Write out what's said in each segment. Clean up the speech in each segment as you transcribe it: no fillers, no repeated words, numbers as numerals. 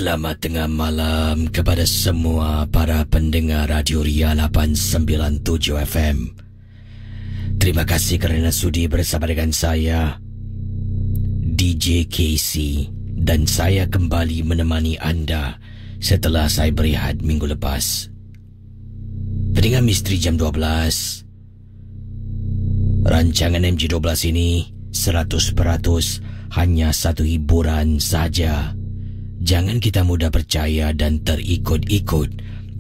Selamat tengah malam kepada semua para pendengar Radio Ria 897 FM. Terima kasih kerana sudi bersama dengan saya, DJ KC, dan saya kembali menemani anda setelah saya berehat minggu lepas. Pendengar Misteri Jam 12, rancangan MG12 ini 100% hanya satu hiburan saja. Jangan kita mudah percaya dan terikut-ikut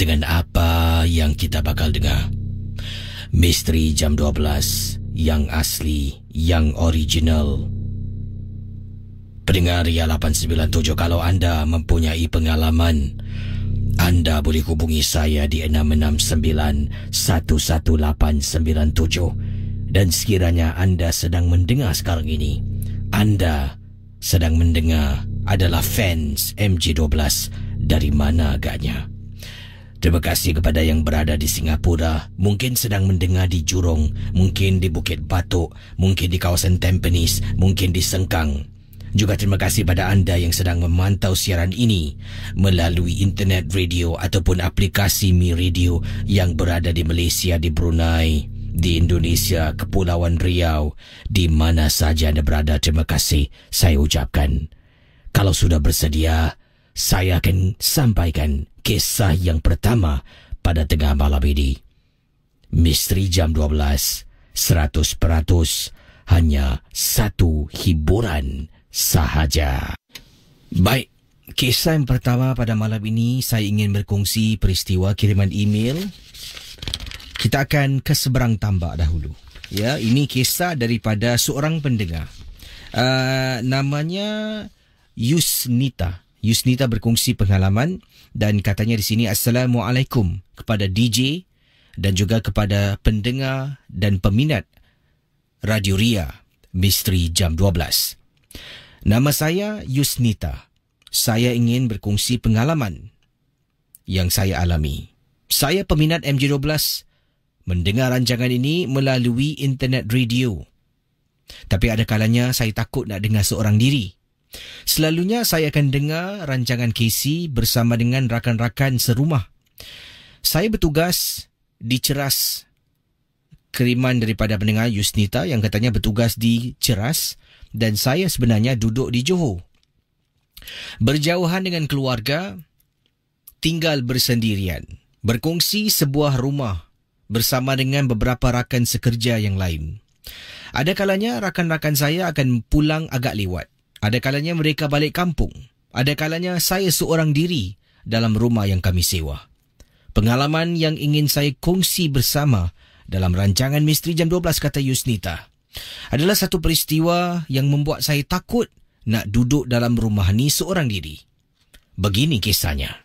dengan apa yang kita bakal dengar. Misteri Jam 12 yang asli, yang original. Pendengar Ria 897, kalau anda mempunyai pengalaman, anda boleh hubungi saya di 669-11897. Dan sekiranya anda sedang mendengar sekarang ini, anda sedang mendengar adalah fans MG12 dari mana agaknya. Terima kasih kepada yang berada di Singapura, mungkin sedang mendengar di Jurong, mungkin di Bukit Batok, mungkin di kawasan Tampines, mungkin di Sengkang. Juga terima kasih pada anda yang sedang memantau siaran ini melalui internet radio ataupun aplikasi Mi Radio yang berada di Malaysia, di Brunei, di Indonesia, Kepulauan Riau, di mana saja anda berada. Terima kasih saya ucapkan. Kalau sudah bersedia, saya akan sampaikan kisah yang pertama pada tengah malam ini. Misteri Jam 12, 100% hanya satu hiburan sahaja. Baik, kisah yang pertama pada malam ini, saya ingin berkongsi peristiwa kiriman email. Kita akan ke seberang tambak dahulu. Ya, ini kisah daripada seorang pendengar. Namanya Yusnita. Yusnita berkongsi pengalaman dan katanya di sini, Assalamualaikum kepada DJ dan juga kepada pendengar dan peminat Radio Ria Misteri Jam 12. Nama saya Yusnita. Saya ingin berkongsi pengalaman yang saya alami. Saya peminat MG12, mendengar rancangan ini melalui internet radio. Tapi ada kalanya saya takut nak dengar seorang diri. Selalunya saya akan dengar rancangan KC bersama dengan rakan-rakan serumah. Saya bertugas di Ceras. Kiriman daripada pendengar Yusnita yang katanya bertugas di Ceras dan saya sebenarnya duduk di Johor. Berjauhan dengan keluarga, tinggal bersendirian, berkongsi sebuah rumah bersama dengan beberapa rakan sekerja yang lain. Ada kalanya rakan-rakan saya akan pulang agak lewat. Ada kalanya mereka balik kampung. Ada kalanya saya seorang diri dalam rumah yang kami sewa. Pengalaman yang ingin saya kongsi bersama dalam rancangan Misteri Jam 12, kata Yusnita, adalah satu peristiwa yang membuat saya takut nak duduk dalam rumah ni seorang diri. Begini kisahnya.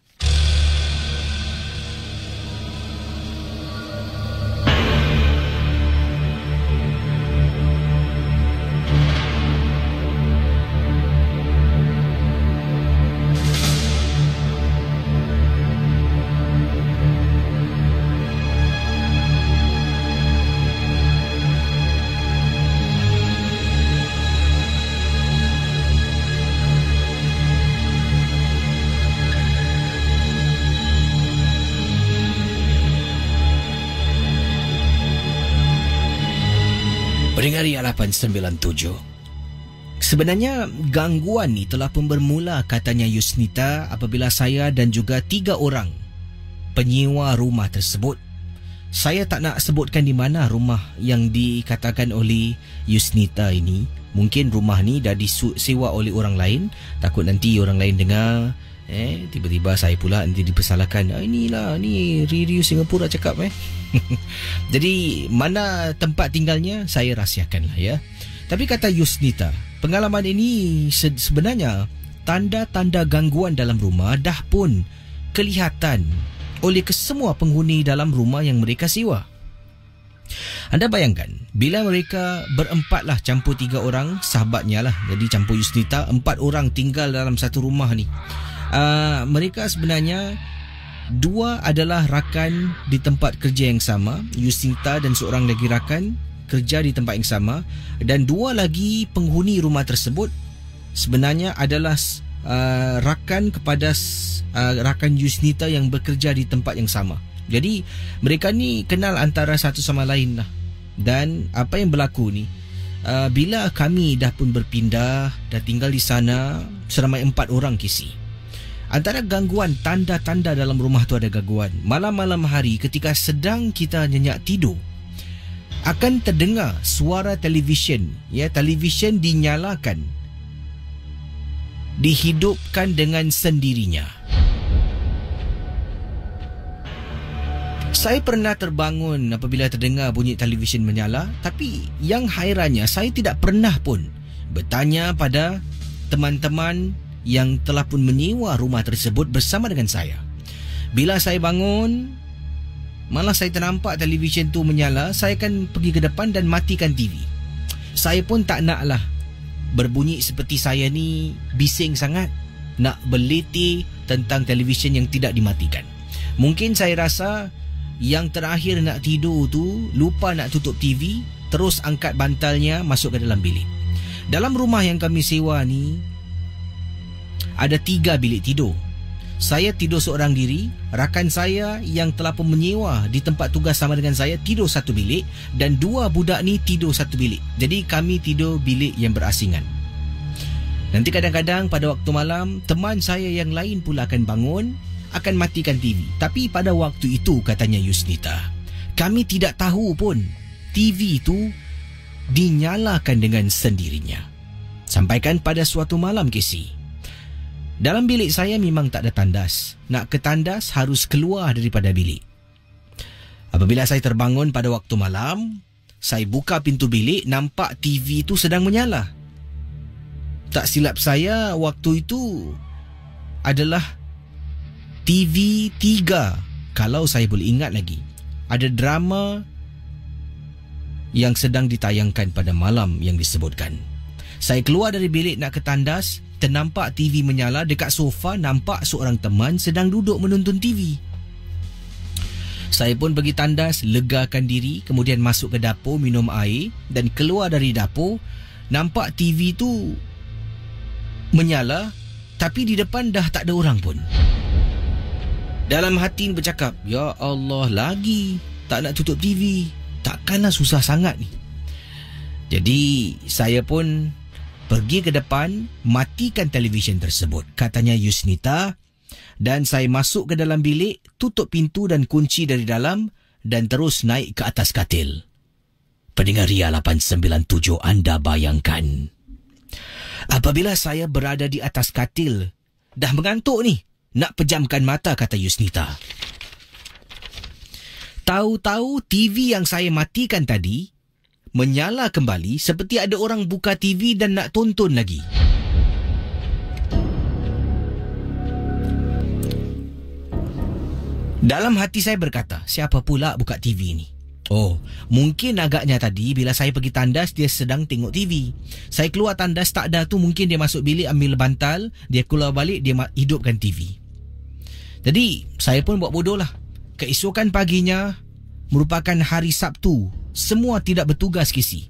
Pendengar Ria 897. Sebenarnya gangguan ni telah pun bermula, katanya Yusnita, apabila saya dan juga 3 orang penyewa rumah tersebut. Saya tak nak sebutkan di mana rumah yang dikatakan oleh Yusnita ini. Mungkin rumah ni dah disewa oleh orang lain. Takut nanti orang lain dengar, tiba-tiba saya pula nanti dipersalahkan. Inilah, ni Radio Singapura cakap Jadi mana tempat tinggalnya saya rahsiakanlah ya. Tapi kata Yusnita, pengalaman ini sebenarnya tanda-tanda gangguan dalam rumah dah pun kelihatan oleh kesemua penghuni dalam rumah yang mereka sewa. Anda bayangkan, bila mereka berempat lah, campur 3 orang sahabatnya lah. Jadi campur Yusnita, 4 orang tinggal dalam satu rumah ni. Mereka sebenarnya 2 adalah rakan di tempat kerja yang sama. Yusnita dan seorang lagi rakan kerja di tempat yang sama. Dan 2 lagi penghuni rumah tersebut sebenarnya adalah rakan kepada rakan Yusnita yang bekerja di tempat yang sama. Jadi mereka ni kenal antara satu sama lain lah. Dan apa yang berlaku ni, bila kami dah pun berpindah, dah tinggal di sana seramai 4 orang KC. Antara gangguan, tanda-tanda dalam rumah tu ada gangguan. Malam-malam hari ketika sedang kita nyenyak tidur, akan terdengar suara televisyen. Ya, televisyen dinyalakan, dihidupkan dengan sendirinya. Saya pernah terbangun apabila terdengar bunyi televisyen menyala, tapi yang hairannya saya tidak pernah pun bertanya pada teman-teman yang telah pun menyewa rumah tersebut bersama dengan saya. Bila saya bangun, malah saya ternampak televisyen tu menyala, saya akan pergi ke depan dan matikan TV. Saya pun tak naklah berbunyi seperti saya ni bising sangat, nak berletih tentang televisyen yang tidak dimatikan. Mungkin saya rasa yang terakhir nak tidur tu lupa nak tutup TV, terus angkat bantalnya masuk ke dalam bilik. Dalam rumah yang kami sewa ni ada 3 bilik tidur. Saya tidur seorang diri, rakan saya yang telah pun menyewa di tempat tugas sama dengan saya tidur satu bilik, dan 2 budak ni tidur satu bilik. Jadi kami tidur bilik yang berasingan. Nanti kadang-kadang pada waktu malam, teman saya yang lain pula akan bangun, akan matikan TV. Tapi pada waktu itu, katanya Yusnita, kami tidak tahu pun TV itu dinyalakan dengan sendirinya. Sampaikan pada suatu malam, Casey, dalam bilik saya memang tak ada tandas. Nak ke tandas harus keluar daripada bilik. Apabila saya terbangun pada waktu malam, saya buka pintu bilik, nampak TV itu sedang menyala. Tak silap saya, waktu itu adalah TV 3, kalau saya boleh ingat lagi. Ada drama yang sedang ditayangkan pada malam yang disebutkan. Saya keluar dari bilik nak ke tandas, ternampak TV menyala. Dekat sofa nampak seorang teman sedang duduk menonton TV. Saya pun pergi tandas, legakan diri, kemudian masuk ke dapur minum air, dan keluar dari dapur nampak TV tu menyala, tapi di depan dah tak ada orang pun. Dalam hati bercakap, ya Allah, lagi tak nak tutup TV, takkanlah susah sangat ni. Jadi saya pun pergi ke depan, matikan televisyen tersebut, katanya Yusnita. Dan saya masuk ke dalam bilik, tutup pintu dan kunci dari dalam, dan terus naik ke atas katil. Pendengar Ria 897, anda bayangkan, apabila saya berada di atas katil, dah mengantuk ni, nak pejamkan mata, kata Yusnita. Tahu-tahu TV yang saya matikan tadi menyala kembali, seperti ada orang buka TV dan nak tonton lagi. Dalam hati saya berkata, siapa pula buka TV ni? Oh, mungkin agaknya tadi bila saya pergi tandas, dia sedang tengok TV. Saya keluar tandas, tak ada tu, mungkin dia masuk bilik ambil bantal, dia keluar balik, dia hidupkan TV. Jadi saya pun buat bodoh lah. Keesokan paginya merupakan hari Sabtu, semua tidak bertugas, Kisi.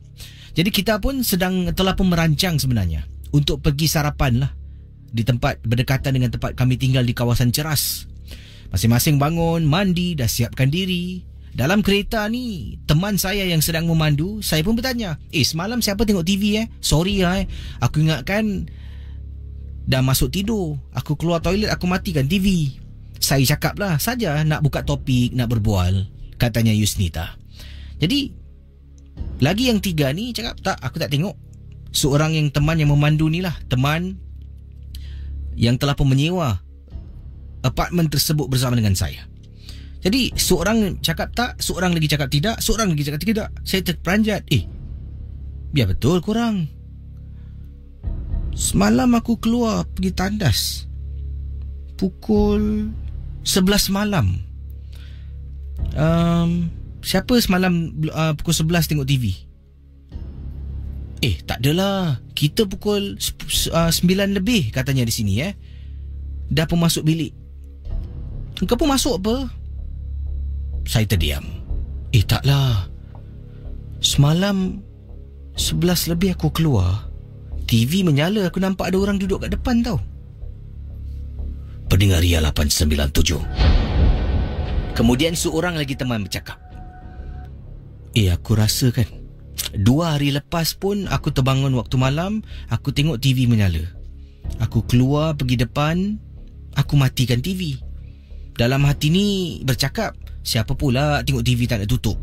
Jadi kita pun telah pun merancang sebenarnya untuk pergi sarapan lah di tempat berdekatan dengan tempat kami tinggal di kawasan Ceras. Masing-masing bangun, mandi, dah siapkan diri. Dalam kereta ni, teman saya yang sedang memandu, saya pun bertanya, semalam siapa tengok TV Sorry lah aku ingatkan dah masuk tidur. Aku keluar toilet, aku matikan TV. Saya cakap lah saja nak buka topik, nak berbual, katanya Yusnita. Jadi lagi yang 3 ni cakap, tak, aku tak tengok. Seorang yang teman yang memandu ni lah, teman yang telah pun menyewa apartmen tersebut bersama dengan saya. Jadi seorang cakap tak, seorang lagi cakap tidak, seorang lagi cakap tidak. Saya terperanjat. Biar betul korang. Semalam aku keluar pergi tandas pukul 11 malam. Siapa semalam pukul 11 tengok TV? Tak adalah. Kita pukul 9 lebih katanya di sini Dah pun masuk bilik. Engkau pun masuk apa? Saya terdiam. Taklah. Semalam 11 lebih aku keluar, TV menyala, aku nampak ada orang duduk kat depan tau. pendengar Ria 897. Kemudian seorang lagi teman bercakap, aku rasa kan 2 hari lepas pun aku terbangun waktu malam, aku tengok TV menyala. Aku keluar pergi depan, aku matikan TV. Dalam hati ni bercakap, siapa pula tengok TV tak nak tutup?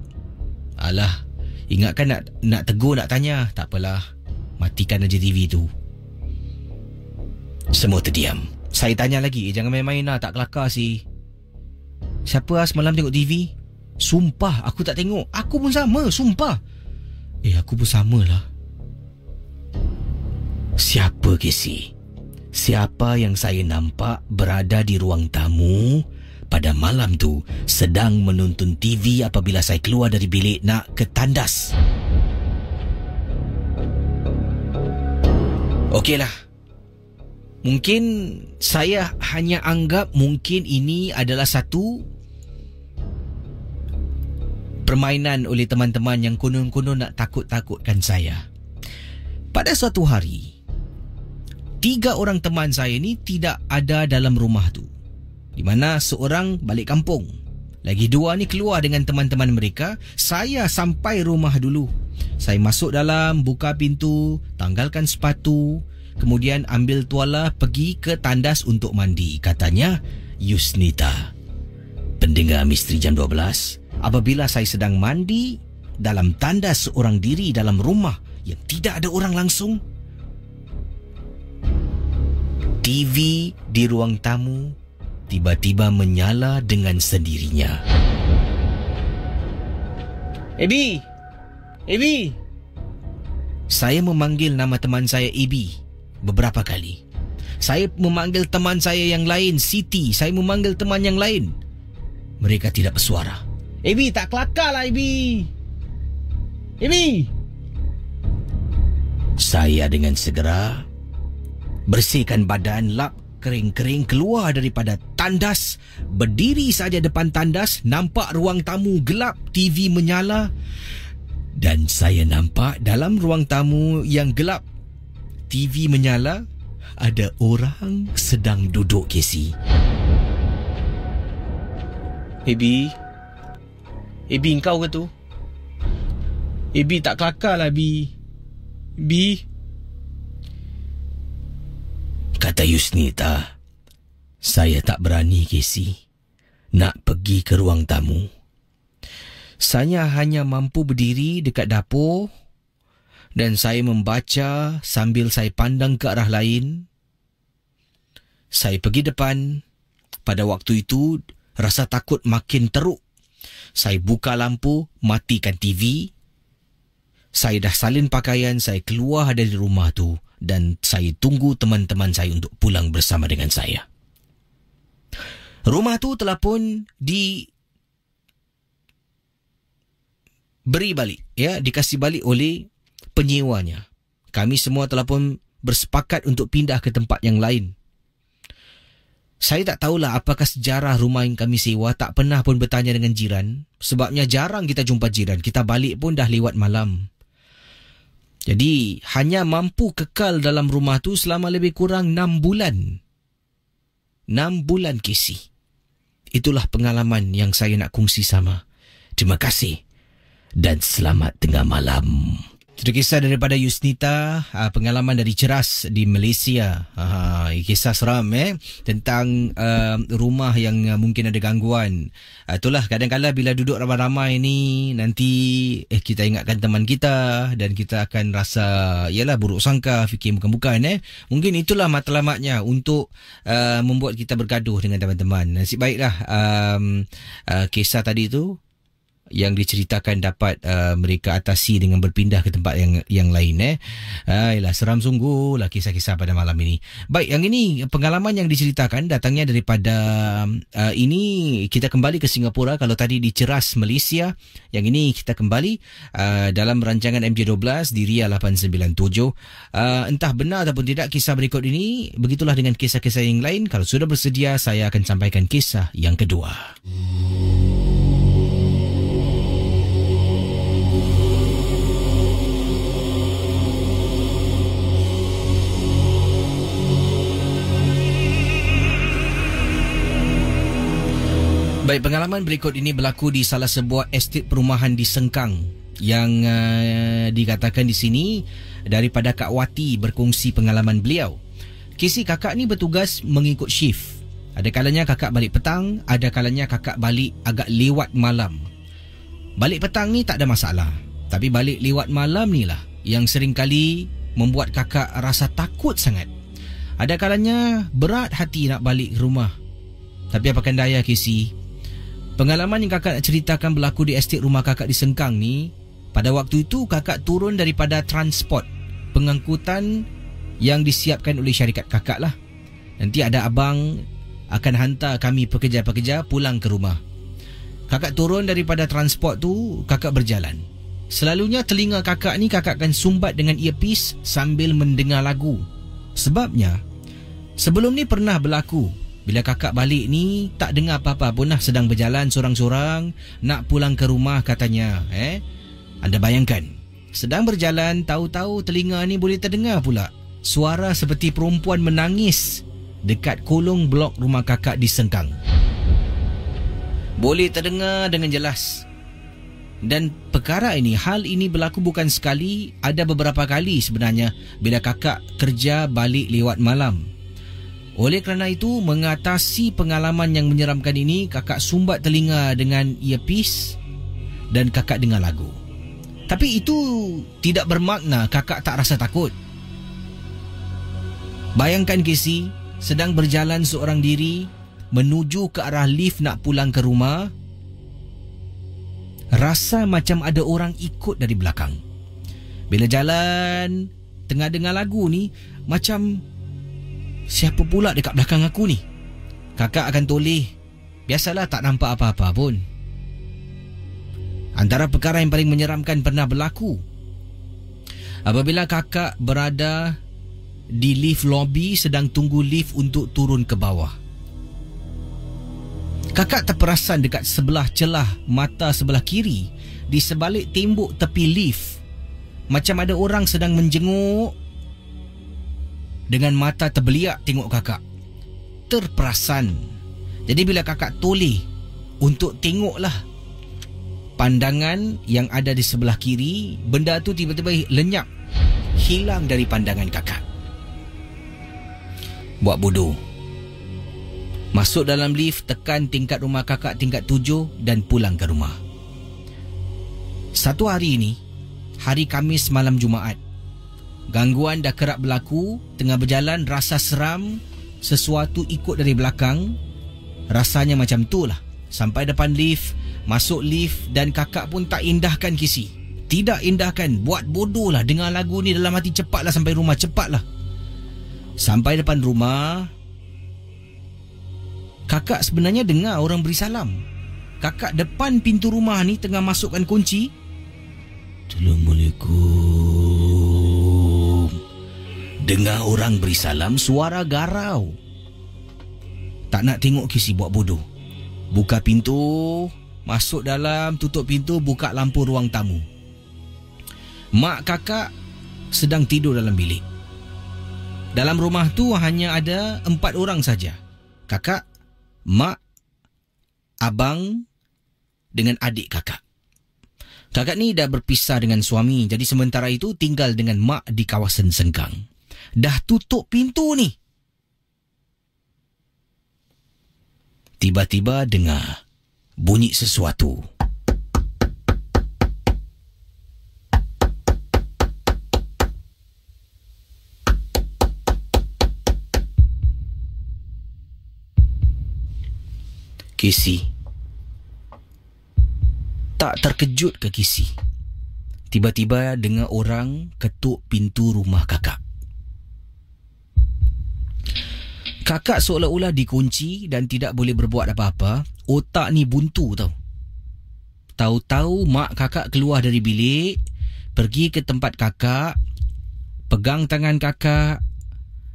Alah, ingatkan nak tegur, nak tanya. Tak apalah, matikan aja TV tu. Semua terdiam. Saya tanya lagi, jangan main-main lah, tak kelakar sih. Siapa semalam tengok TV? Sumpah aku tak tengok. Aku pun sama, sumpah. Aku pun samalah. Siapa, Casey? Siapa yang saya nampak berada di ruang tamu pada malam tu sedang menonton TV apabila saya keluar dari bilik nak ke tandas? Okeylah. Mungkin saya hanya anggap mungkin ini adalah satu permainan oleh teman-teman yang konon-konon nak takut-takutkan saya. Pada suatu hari, 3 orang teman saya ni tidak ada dalam rumah tu, di mana seorang balik kampung, lagi 2 ni keluar dengan teman-teman mereka. Saya sampai rumah dulu. Saya masuk dalam, buka pintu, tanggalkan sepatu, kemudian ambil tuala pergi ke tandas untuk mandi. Katanya Yusnita, pendengar Misteri Jam 12, apabila saya sedang mandi dalam tandas seorang diri dalam rumah yang tidak ada orang langsung, TV di ruang tamu tiba-tiba menyala dengan sendirinya. Ebi! Saya memanggil nama teman saya Ebi beberapa kali. Saya memanggil teman saya yang lain Siti. Saya memanggil teman yang lain. Mereka tidak bersuara. Ebi, tak kelakar lah Ebi. Saya dengan segera bersihkan badan, lap kering-kering, keluar daripada tandas, berdiri saja depan tandas, nampak ruang tamu gelap, TV menyala, dan saya nampak dalam ruang tamu yang gelap, TV menyala, ada orang sedang duduk, Casey. Ebi, engkau ke tu? Ebi, tak kelakar lah, Ebi. Kata Yusnita, saya tak berani, Casey, nak pergi ke ruang tamu. Saya hanya mampu berdiri dekat dapur dan saya membaca sambil saya pandang ke arah lain. Saya pergi depan. Pada waktu itu, rasa takut makin teruk. Saya buka lampu, matikan TV. Saya dah salin pakaian, saya keluar dari rumah tu dan saya tunggu teman-teman saya untuk pulang bersama dengan saya. Rumah tu telah pun diberi balik, dikasih balik oleh penyewanya. Kami semua telah pun bersepakat untuk pindah ke tempat yang lain. Saya tak tahulah apakah sejarah rumah yang kami sewa, tak pernah pun bertanya dengan jiran. Sebabnya jarang kita jumpa jiran, kita balik pun dah lewat malam. Jadi hanya mampu kekal dalam rumah tu selama lebih kurang 6 bulan. 6 bulan, Casey. Itulah pengalaman yang saya nak kongsi sama. Terima kasih dan selamat tengah malam. Itu kisah daripada Yusnita, pengalaman dari Ceras di Malaysia. Kisah seram tentang rumah yang mungkin ada gangguan. Itulah kadang-kadang bila duduk ramai-ramai ni, nanti kita ingatkan teman kita dan kita akan rasa buruk sangka, fikir bukan-bukan. Mungkin itulah matlamatnya untuk membuat kita bergaduh dengan teman-teman. Nasib baiklah kisah tadi tu yang diceritakan dapat mereka atasi dengan berpindah ke tempat yang lain. Yalah, seram sungguh lah kisah-kisah pada malam ini. Baik, yang ini pengalaman yang diceritakan datangnya daripada ini kita kembali ke Singapura. Kalau tadi di Ceras, Malaysia, yang ini kita kembali dalam rancangan MJ12 di Ria 897. Entah benar ataupun tidak kisah berikut ini, begitulah dengan kisah-kisah yang lain. Kalau sudah bersedia, saya akan sampaikan kisah yang kedua. Baik, pengalaman berikut ini berlaku di salah sebuah estet perumahan di Sengkang yang dikatakan di sini daripada Kak Wati berkongsi pengalaman beliau. Kisah kakak ni bertugas mengikut shift. Ada kalanya kakak balik petang, ada kalanya kakak balik agak lewat malam. Balik petang ni tak ada masalah, tapi balik lewat malam ni lah yang sering kali membuat kakak rasa takut sangat. Ada kalanya berat hati nak balik ke rumah. Tapi apakan daya, Casey, pengalaman yang kakak nak ceritakan berlaku di estet rumah kakak di Sengkang ni. Pada waktu itu kakak turun daripada transport pengangkutan yang disiapkan oleh syarikat kakak lah. Nanti ada abang akan hantar kami pekerja-pekerja pulang ke rumah. Kakak turun daripada transport tu, kakak berjalan. Selalunya telinga kakak ni kakak akan sumbat dengan earpiece sambil mendengar lagu. Sebabnya sebelum ni pernah berlaku, bila kakak balik ni tak dengar apa-apa pun lah, sedang berjalan sorang-sorang nak pulang ke rumah katanya. Anda bayangkan, sedang berjalan tahu-tahu telinga ni boleh terdengar pula suara seperti perempuan menangis dekat kolong blok rumah kakak di Sengkang. Boleh terdengar dengan jelas. Dan perkara ini, hal ini berlaku bukan sekali, ada beberapa kali sebenarnya bila kakak kerja balik lewat malam. Oleh kerana itu, mengatasi pengalaman yang menyeramkan ini, kakak sumbat telinga dengan earpiece dan kakak dengar lagu. Tapi itu tidak bermakna kakak tak rasa takut. Bayangkan, Casey, sedang berjalan seorang diri menuju ke arah lift nak pulang ke rumah, rasa macam ada orang ikut dari belakang. Bila jalan, tengah dengar lagu ni, macam siapa pula dekat belakang aku ni? Kakak akan toleh. Biasalah, tak nampak apa-apa pun. Antara perkara yang paling menyeramkan pernah berlaku apabila kakak berada di lift lobby sedang tunggu lift untuk turun ke bawah. Kakak terperasan dekat sebelah celah mata sebelah kiri, di sebalik tembok tepi lift, macam ada orang sedang menjenguk dengan mata terbeliak tengok kakak. Terperasan. Jadi bila kakak toleh untuk tengoklah pandangan yang ada di sebelah kiri, benda tu tiba-tiba lenyap, hilang dari pandangan kakak. Buat bodoh. Masuk dalam lift, tekan tingkat rumah kakak tingkat 7 dan pulang ke rumah. Satu hari ini, hari Khamis malam Jumaat, gangguan dah kerap berlaku. Tengah berjalan rasa seram, sesuatu ikut dari belakang. Rasanya macam tu lah. Sampai depan lift, masuk lift dan kakak pun tak indahkan, Kisi. Tidak indahkan, buat bodoh lah dengar lagu ni dalam hati. Cepatlah sampai rumah, cepatlah. Sampai depan rumah, kakak sebenarnya dengar orang beri salam. Kakak depan pintu rumah ni tengah masukkan kunci. Assalamualaikum. Dengar orang beri salam, suara garau. Tak nak tengok, Kisi, buat bodoh. Buka pintu, masuk dalam, tutup pintu, buka lampu ruang tamu. Mak kakak sedang tidur dalam bilik. Dalam rumah tu hanya ada 4 orang saja. Kakak, mak, abang dengan adik kakak. Kakak ni dah berpisah dengan suami, jadi sementara itu tinggal dengan mak di kawasan Sengkang. Dah tutup pintu ni, tiba-tiba dengar bunyi sesuatu. Kisi tak terkejut ke Kisi? Tiba-tiba dengar orang ketuk pintu rumah kakak. Kakak seolah-olah dikunci dan tidak boleh berbuat apa-apa. Otak ni buntu tau. Tahu-tahu mak kakak keluar dari bilik, pergi ke tempat kakak, pegang tangan kakak,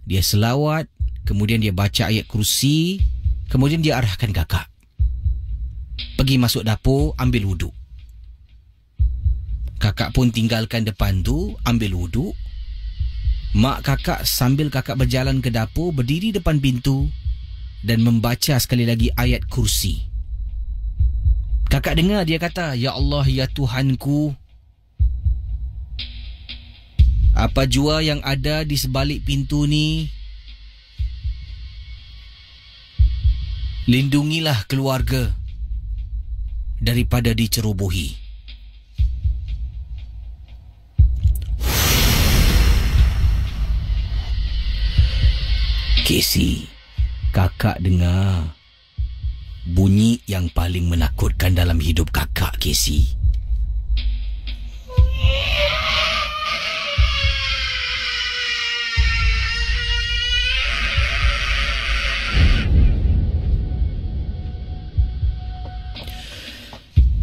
dia selawat, kemudian dia baca ayat kursi, kemudian dia arahkan kakak pergi masuk dapur, ambil wuduk. Kakak pun tinggalkan depan tu, ambil wuduk. Mak kakak sambil kakak berjalan ke dapur, berdiri depan pintu dan membaca sekali lagi ayat kursi. Kakak dengar dia kata, "Ya Allah, ya Tuhanku, apa jua yang ada di sebalik pintu ni, lindungilah keluarga daripada dicerobohi." Casey, kakak dengar bunyi yang paling menakutkan dalam hidup kakak, Casey.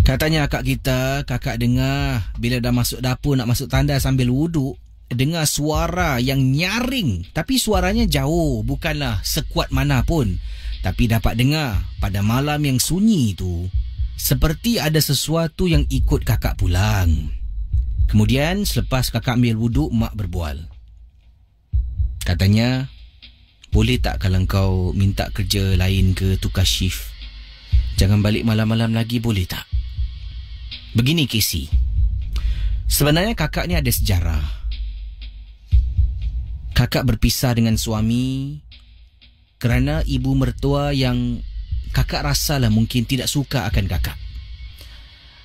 Katanya akak kita, kakak dengar bila dah masuk dapur nak masuk tandas sambil wuduk, dengar suara yang nyaring, tapi suaranya jauh, bukanlah sekuat mana pun. Tapi dapat dengar pada malam yang sunyi itu, seperti ada sesuatu yang ikut kakak pulang. Kemudian selepas kakak ambil wuduk, mak berbual. Katanya, "Boleh tak kalau kau minta kerja lain ke, tukar shift? Jangan balik malam-malam lagi, boleh tak?" Begini, Casey. Sebenarnya kakak ni ada sejarah. Kakak berpisah dengan suami kerana ibu mertua yang kakak rasalah mungkin tidak suka akan kakak.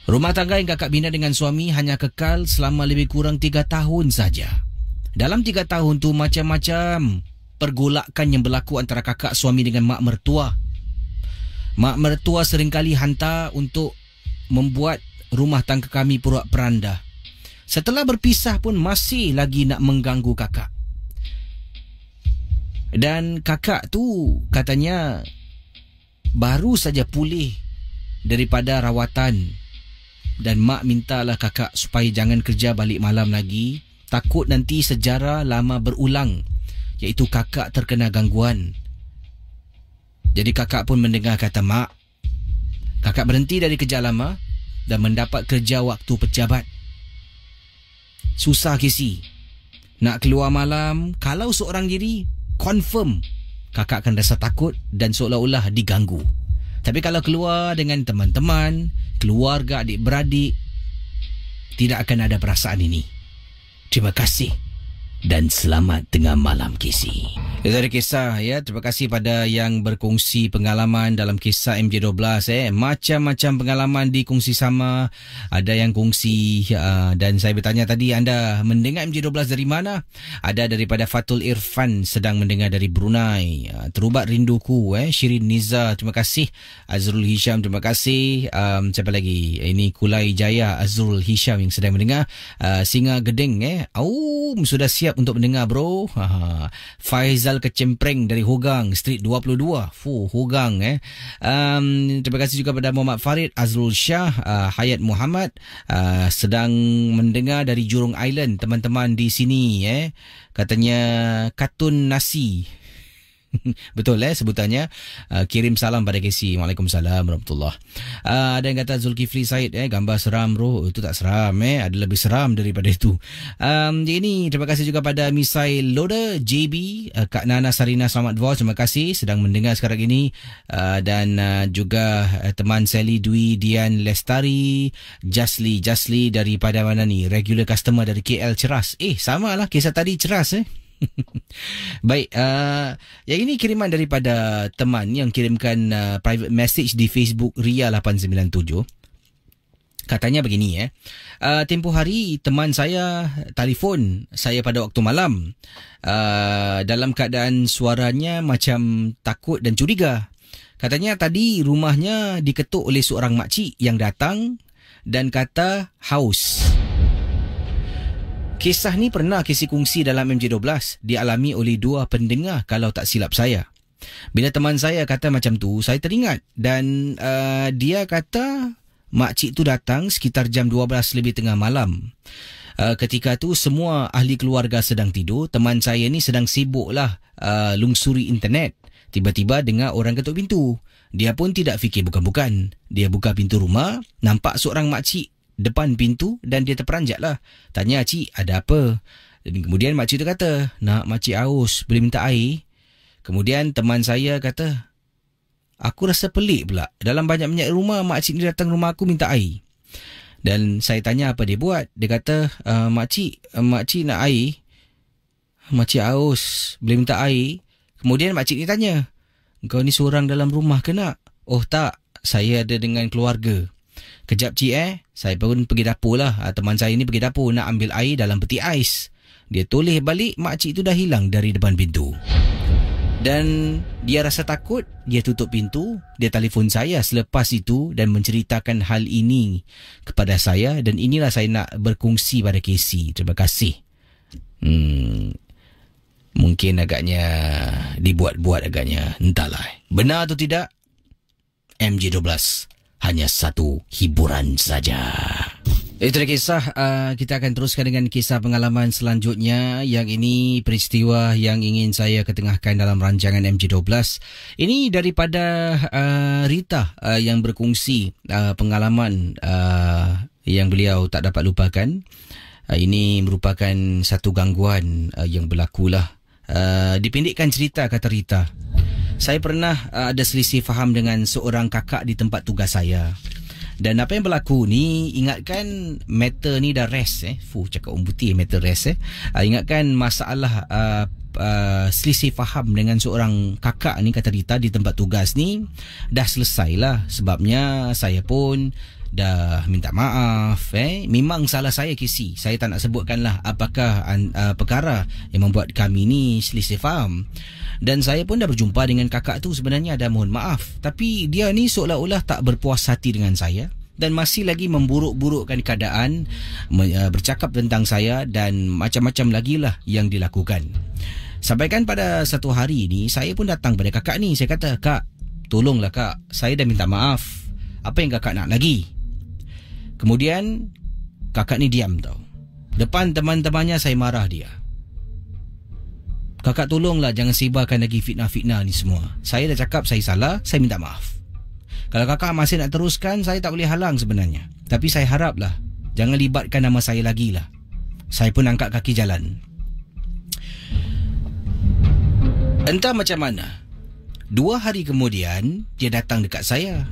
Rumah tangga yang kakak bina dengan suami hanya kekal selama lebih kurang 3 tahun saja. Dalam 3 tahun tu macam-macam pergolakan yang berlaku antara kakak suami dengan mak mertua. Mak mertua seringkali hantar untuk membuat rumah tangga kami porak-peranda. Setelah berpisah pun masih lagi nak mengganggu kakak. Dan kakak tu katanya baru saja pulih daripada rawatan. Dan mak mintalah kakak supaya jangan kerja balik malam lagi, takut nanti sejarah lama berulang, iaitu kakak terkena gangguan. Jadi kakak pun mendengar kata mak. Kakak berhenti dari kerja lama dan mendapat kerja waktu pejabat. Susah, Casey. Nak keluar malam, kalau seorang diri, confirm kakak akan rasa takut dan seolah-olah diganggu. Tapi kalau keluar dengan teman-teman, keluarga, adik-beradik, tidak akan ada perasaan ini. Terima kasih dan selamat tengah malam, Casey. Itu ada kisah ya. Terima kasih pada yang berkongsi pengalaman dalam kisah MJ12. Macam-macam pengalaman dikongsi sama. Ada yang kongsi dan saya bertanya tadi, anda mendengar MJ12 dari mana? Ada daripada Fatul Irfan, sedang mendengar dari Brunei. Terubat rinduku. Shirin Niza, terima kasih. Azrul Hisham, terima kasih. Siapa lagi? Ini Kulai Jaya Azrul Hisham yang sedang mendengar. Singa Gedeng. Sudah siap untuk mendengar, bro. Faizal Kecempreng dari Hogang Street 22. Hogang. Terima kasih juga pada Muhammad Farid, Azrul Shah, Hayat Muhammad, sedang mendengar dari Jurong Island. Teman-teman di sini katanya Katun Nasi. Betul sebutannya. Kirim salam pada Casey. Waalaikumsalam warahmatullahi. Ada yang kata Zulkifli Said, gambar seram, bro. Itu tak seram, ada lebih seram daripada itu. Ini terima kasih juga pada Misai Loda JB, Kak Nana Sarina, selamat voice, terima kasih sedang mendengar sekarang ini. Dan juga teman Sally Dwi Dian Lestari, Jasli daripada mana ni, regular customer dari KL Ceras. Samalah kisah tadi, Ceras. Baik, yang ini kiriman daripada teman yang kirimkan private message di Facebook Ria 897. Katanya begini, tempoh hari teman saya telefon saya pada waktu malam, dalam keadaan suaranya macam takut dan curiga. Katanya tadi rumahnya diketuk oleh seorang makcik yang datang dan kata haus. Kisah ni pernah Casey kongsi dalam MJ12. Dialami oleh 2 pendengar kalau tak silap saya. Bila teman saya kata macam tu, saya teringat. Dan dia kata makcik tu datang sekitar jam 12 lebih tengah malam. Ketika tu semua ahli keluarga sedang tidur. Teman saya ni sedang sibuklah lungsuri internet. Tiba-tiba dengar orang ketuk pintu. Dia pun tidak fikir bukan-bukan. Dia buka pintu rumah, nampak seorang makcik depan pintu dan dia terperanjat lah. Tanya, "Cik, ada apa?" Dan kemudian makcik tu kata, "Nak, makcik haus, boleh minta air?" Kemudian teman saya kata, Aku rasa pelik pula. Dalam banyak-banyak rumah, makcik ni datang rumah aku minta air. Dan saya tanya apa dia buat. Dia kata, makcik nak air. Makcik haus, boleh minta air. Kemudian makcik ni tanya, kau ni seorang dalam rumah ke nak? Oh tak, saya ada dengan keluarga. Kejap cik saya pun pergi dapur lah. Teman saya ni pergi dapur nak ambil air dalam peti ais. Dia toleh balik, makcik tu dah hilang dari depan pintu. Dan dia rasa takut, dia tutup pintu, dia telefon saya selepas itu dan menceritakan hal ini kepada saya. Dan inilah saya nak berkongsi pada Casey. Terima kasih. Mungkin agaknya dibuat-buat agaknya. Entahlah. Benar atau tidak? MJ12 hanya satu hiburan saja. Itu dah kisah. Kita akan teruskan dengan kisah pengalaman selanjutnya. Yang ini peristiwa yang ingin saya ketengahkan dalam rancangan MJ12. Ini daripada Rita yang berkongsi pengalaman yang beliau tak dapat lupakan. Ini merupakan satu gangguan yang berlakulah. Dipendekkan cerita, kata Rita. Saya pernah ada selisih faham dengan seorang kakak di tempat tugas saya. Dan apa yang berlaku ni, ingatkan matter ni dah rest cakap putih matter rest ingatkan masalah selisih faham dengan seorang kakak ni, kata Rita, di tempat tugas ni dah selesai lah. Sebabnya saya pun dah minta maaf. Memang salah saya, Casey. Saya tak nak sebutkanlah apakah perkara yang membuat kami ni selisih faham. Dan saya pun dah berjumpa dengan kakak tu, sebenarnya dah mohon maaf. Tapi dia ni seolah-olah tak berpuas hati dengan saya dan masih lagi memburuk-burukkan keadaan, bercakap tentang saya dan macam-macam lagi lah yang dilakukan. Sampaikan pada satu hari ni, saya pun datang pada kakak ni. Saya kata, kak, tolonglah kak, saya dah minta maaf. Apa yang kakak nak lagi? Kemudian kakak ni diam tau. Depan teman-temannya saya marah dia. Kakak tolonglah jangan sebarkan lagi fitnah-fitnah ni semua. Saya dah cakap saya salah, saya minta maaf. Kalau kakak masih nak teruskan, saya tak boleh halang sebenarnya. Tapi saya haraplah jangan libatkan nama saya lagi lah. Saya pun angkat kaki jalan. Entah macam mana, 2 hari kemudian dia datang dekat saya.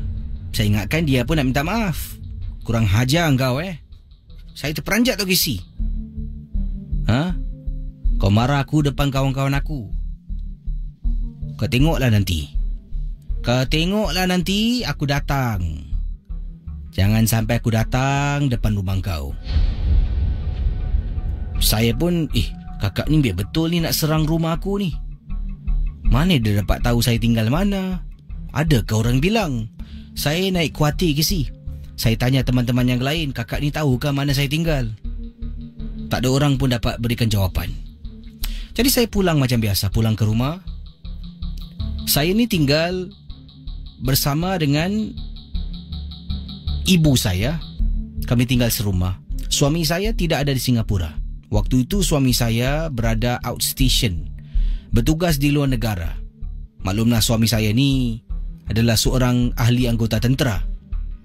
Saya ingatkan dia pun nak minta maaf. Kurang hajar kau Saya terperanjat tau, Casey. Kau marah aku depan kawan-kawan aku. Kau tengoklah nanti. Aku datang. Jangan sampai aku datang depan rumah kau. Saya pun, kakak ni biar betul ni nak serang rumah aku ni. Mana dia dapat tahu saya tinggal mana? Adakah orang bilang saya naik kuarti, Casey? Saya tanya teman-teman yang lain, kakak ni tahu ke mana saya tinggal? Tak ada orang pun dapat berikan jawapan. Jadi saya pulang macam biasa, pulang ke rumah. Saya ni tinggal bersama dengan ibu saya. Kami tinggal serumah. Suami saya tidak ada di Singapura. Waktu itu suami saya berada outstation, bertugas di luar negara. Maklumlah suami saya ni adalah seorang ahli anggota tentera.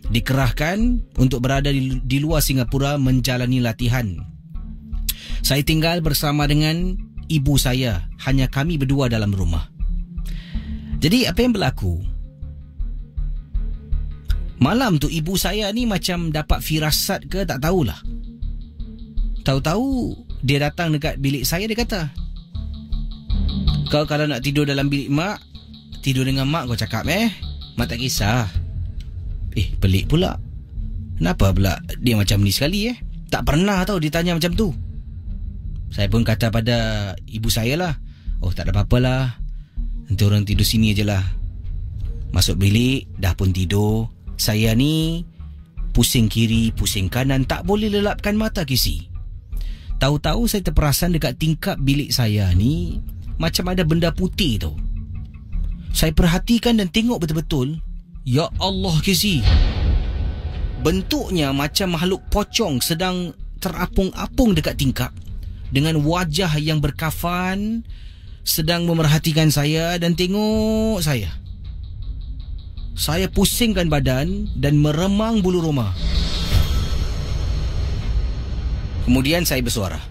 Dikerahkan untuk berada di luar Singapura menjalani latihan. Saya tinggal bersama dengan ibu saya. Hanya kami berdua dalam rumah. Jadi apa yang berlaku? Malam tu ibu saya ni macam dapat firasat ke tak tahulah. Tahu-tahu dia datang dekat bilik saya. Dia kata, kau kalau nak tidur dalam bilik mak, tidur dengan mak kau cakap mak tak kisah. Pelik pula. Kenapa pula dia macam ni sekali Tak pernah tau ditanya macam tu. Saya pun kata pada ibu saya lah, oh tak ada apa-apalah, nanti orang tidur sini je lah. Masuk bilik, dah pun tidur. Saya ni pusing kiri, pusing kanan, tak boleh lelapkan mata, Casey. Tahu-tahu saya terperasan dekat tingkap bilik saya ni macam ada benda putih tu. Saya perhatikan dan tengok betul-betul. Ya Allah, Casey, bentuknya macam makhluk pocong sedang terapung-apung dekat tingkap, dengan wajah yang berkafan, sedang memerhatikan saya dan tengok saya. Saya pusingkan badan dan meremang bulu roma. Kemudian saya bersuara,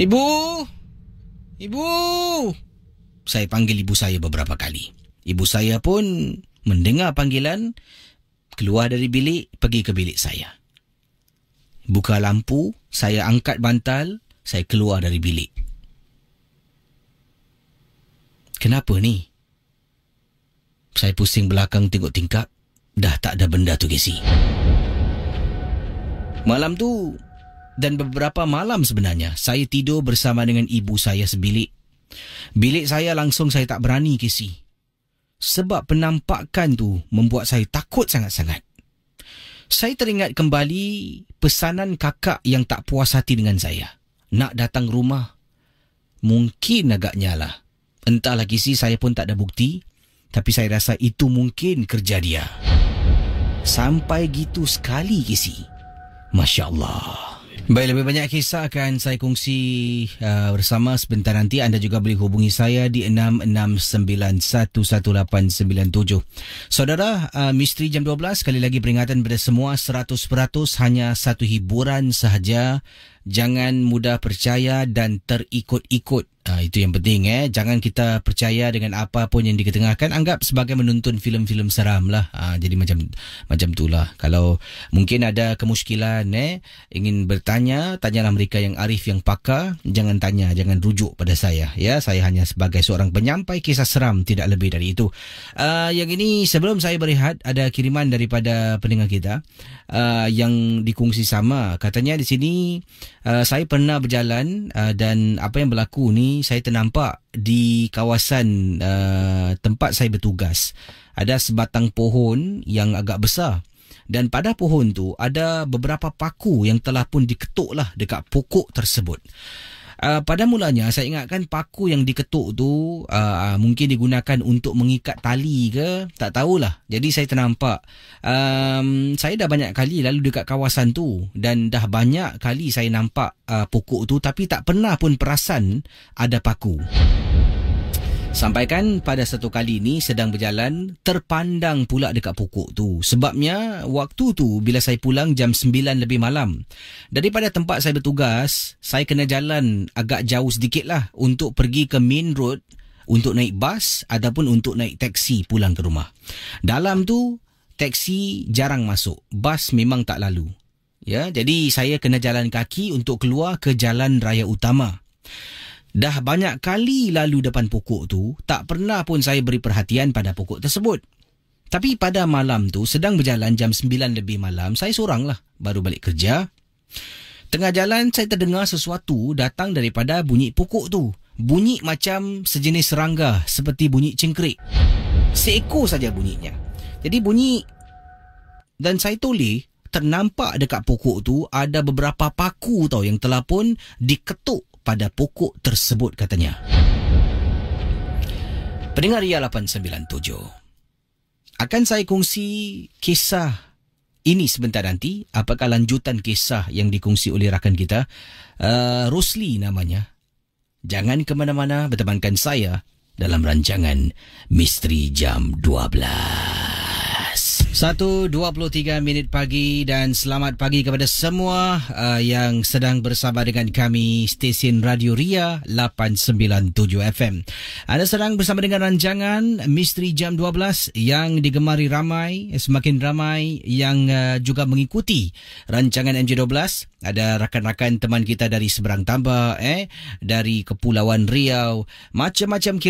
Ibu! Ibu! saya panggil ibu saya beberapa kali. Ibu saya pun mendengar panggilan, keluar dari bilik, pergi ke bilik saya. Buka lampu, saya angkat bantal, saya keluar dari bilik. Kenapa ni? Saya pusing belakang tengok tingkap, dah tak ada benda tu, Casey. Malam tu, dan beberapa malam sebenarnya, saya tidur bersama dengan ibu saya sebilik. Bilik saya langsung saya tak berani, Casey. Sebab penampakan tu membuat saya takut sangat-sangat. Saya teringat kembali pesanan kakak yang tak puas hati dengan saya. Nak datang rumah. Mungkin agaknya lah. Entahlah, Casey, saya pun tak ada bukti. Tapi saya rasa itu mungkin kerja dia. Sampai gitu sekali, Casey. Masya Allah. Baik, lebih banyak kisah akan saya kongsi bersama sebentar nanti. Anda juga boleh hubungi saya di 66911897. Saudara, Misteri Jam 12, sekali lagi peringatan kepada semua, 100% hanya satu hiburan sahaja. Jangan mudah percaya dan terikut-ikut. Itu yang penting. Jangan kita percaya dengan apa pun yang diketengahkan. Anggap sebagai menonton filem-filem seram lah. Jadi macam itulah. Kalau mungkin ada kemuskilan, ingin bertanya, tanyalah mereka yang arif, yang pakar. Jangan tanya, jangan rujuk pada saya. Ya, saya hanya sebagai seorang penyampai kisah seram, tidak lebih dari itu. Yang ini sebelum saya berehat, ada kiriman daripada pendengar kita yang dikongsi sama. Katanya di sini, saya pernah berjalan dan apa yang berlaku ni, saya ternampak di kawasan tempat saya bertugas. Ada sebatang pohon yang agak besar. Dan pada pohon tu ada beberapa paku yang telah pun diketuk lah dekat pokok tersebut. Pada mulanya saya ingatkan paku yang diketuk tu mungkin digunakan untuk mengikat tali ke, tak tahulah. Jadi saya ternampak. Saya dah banyak kali lalu dekat kawasan tu dan dah banyak kali saya nampak pokok tu, tapi tak pernah pun perasan ada paku. Sampaikan pada satu kali ni sedang berjalan, terpandang pula dekat pokok tu. Sebabnya waktu tu bila saya pulang jam 9 lebih malam. Daripada tempat saya bertugas, saya kena jalan agak jauh sedikit lah untuk pergi ke main road untuk naik bas ataupun untuk naik taksi pulang ke rumah. Dalam tu, taksi jarang masuk. Bas memang tak lalu. Ya, jadi saya kena jalan kaki untuk keluar ke jalan raya utama. Dah banyak kali lalu depan pokok tu, tak pernah pun saya beri perhatian pada pokok tersebut. Tapi pada malam tu, sedang berjalan jam 9 lebih malam, saya seorang lah, baru balik kerja. Tengah jalan, saya terdengar sesuatu datang daripada bunyi pokok tu. Bunyi macam sejenis serangga, seperti bunyi cengkerik. Seekor saja bunyinya. Jadi bunyi, dan saya toleh, ternampak dekat pokok tu ada beberapa paku tau yang telah pun diketuk pada pokok tersebut katanya. Pendengar Ria 897. Akan saya kongsi kisah ini sebentar nanti. Apakah lanjutan kisah yang dikongsi oleh rakan kita? Rosli namanya. Jangan ke mana-mana, bertemankan saya dalam rancangan Misteri Jam 12. 1:23 pagi dan selamat pagi kepada semua yang sedang bersama dengan kami stesen Radio Ria 897 FM. Anda sedang bersama dengan rancangan Misteri Jam 12 yang digemari ramai, semakin ramai yang juga mengikuti rancangan MJ12. Ada rakan-rakan teman kita dari seberang tambak, dari Kepulauan Riau, macam-macam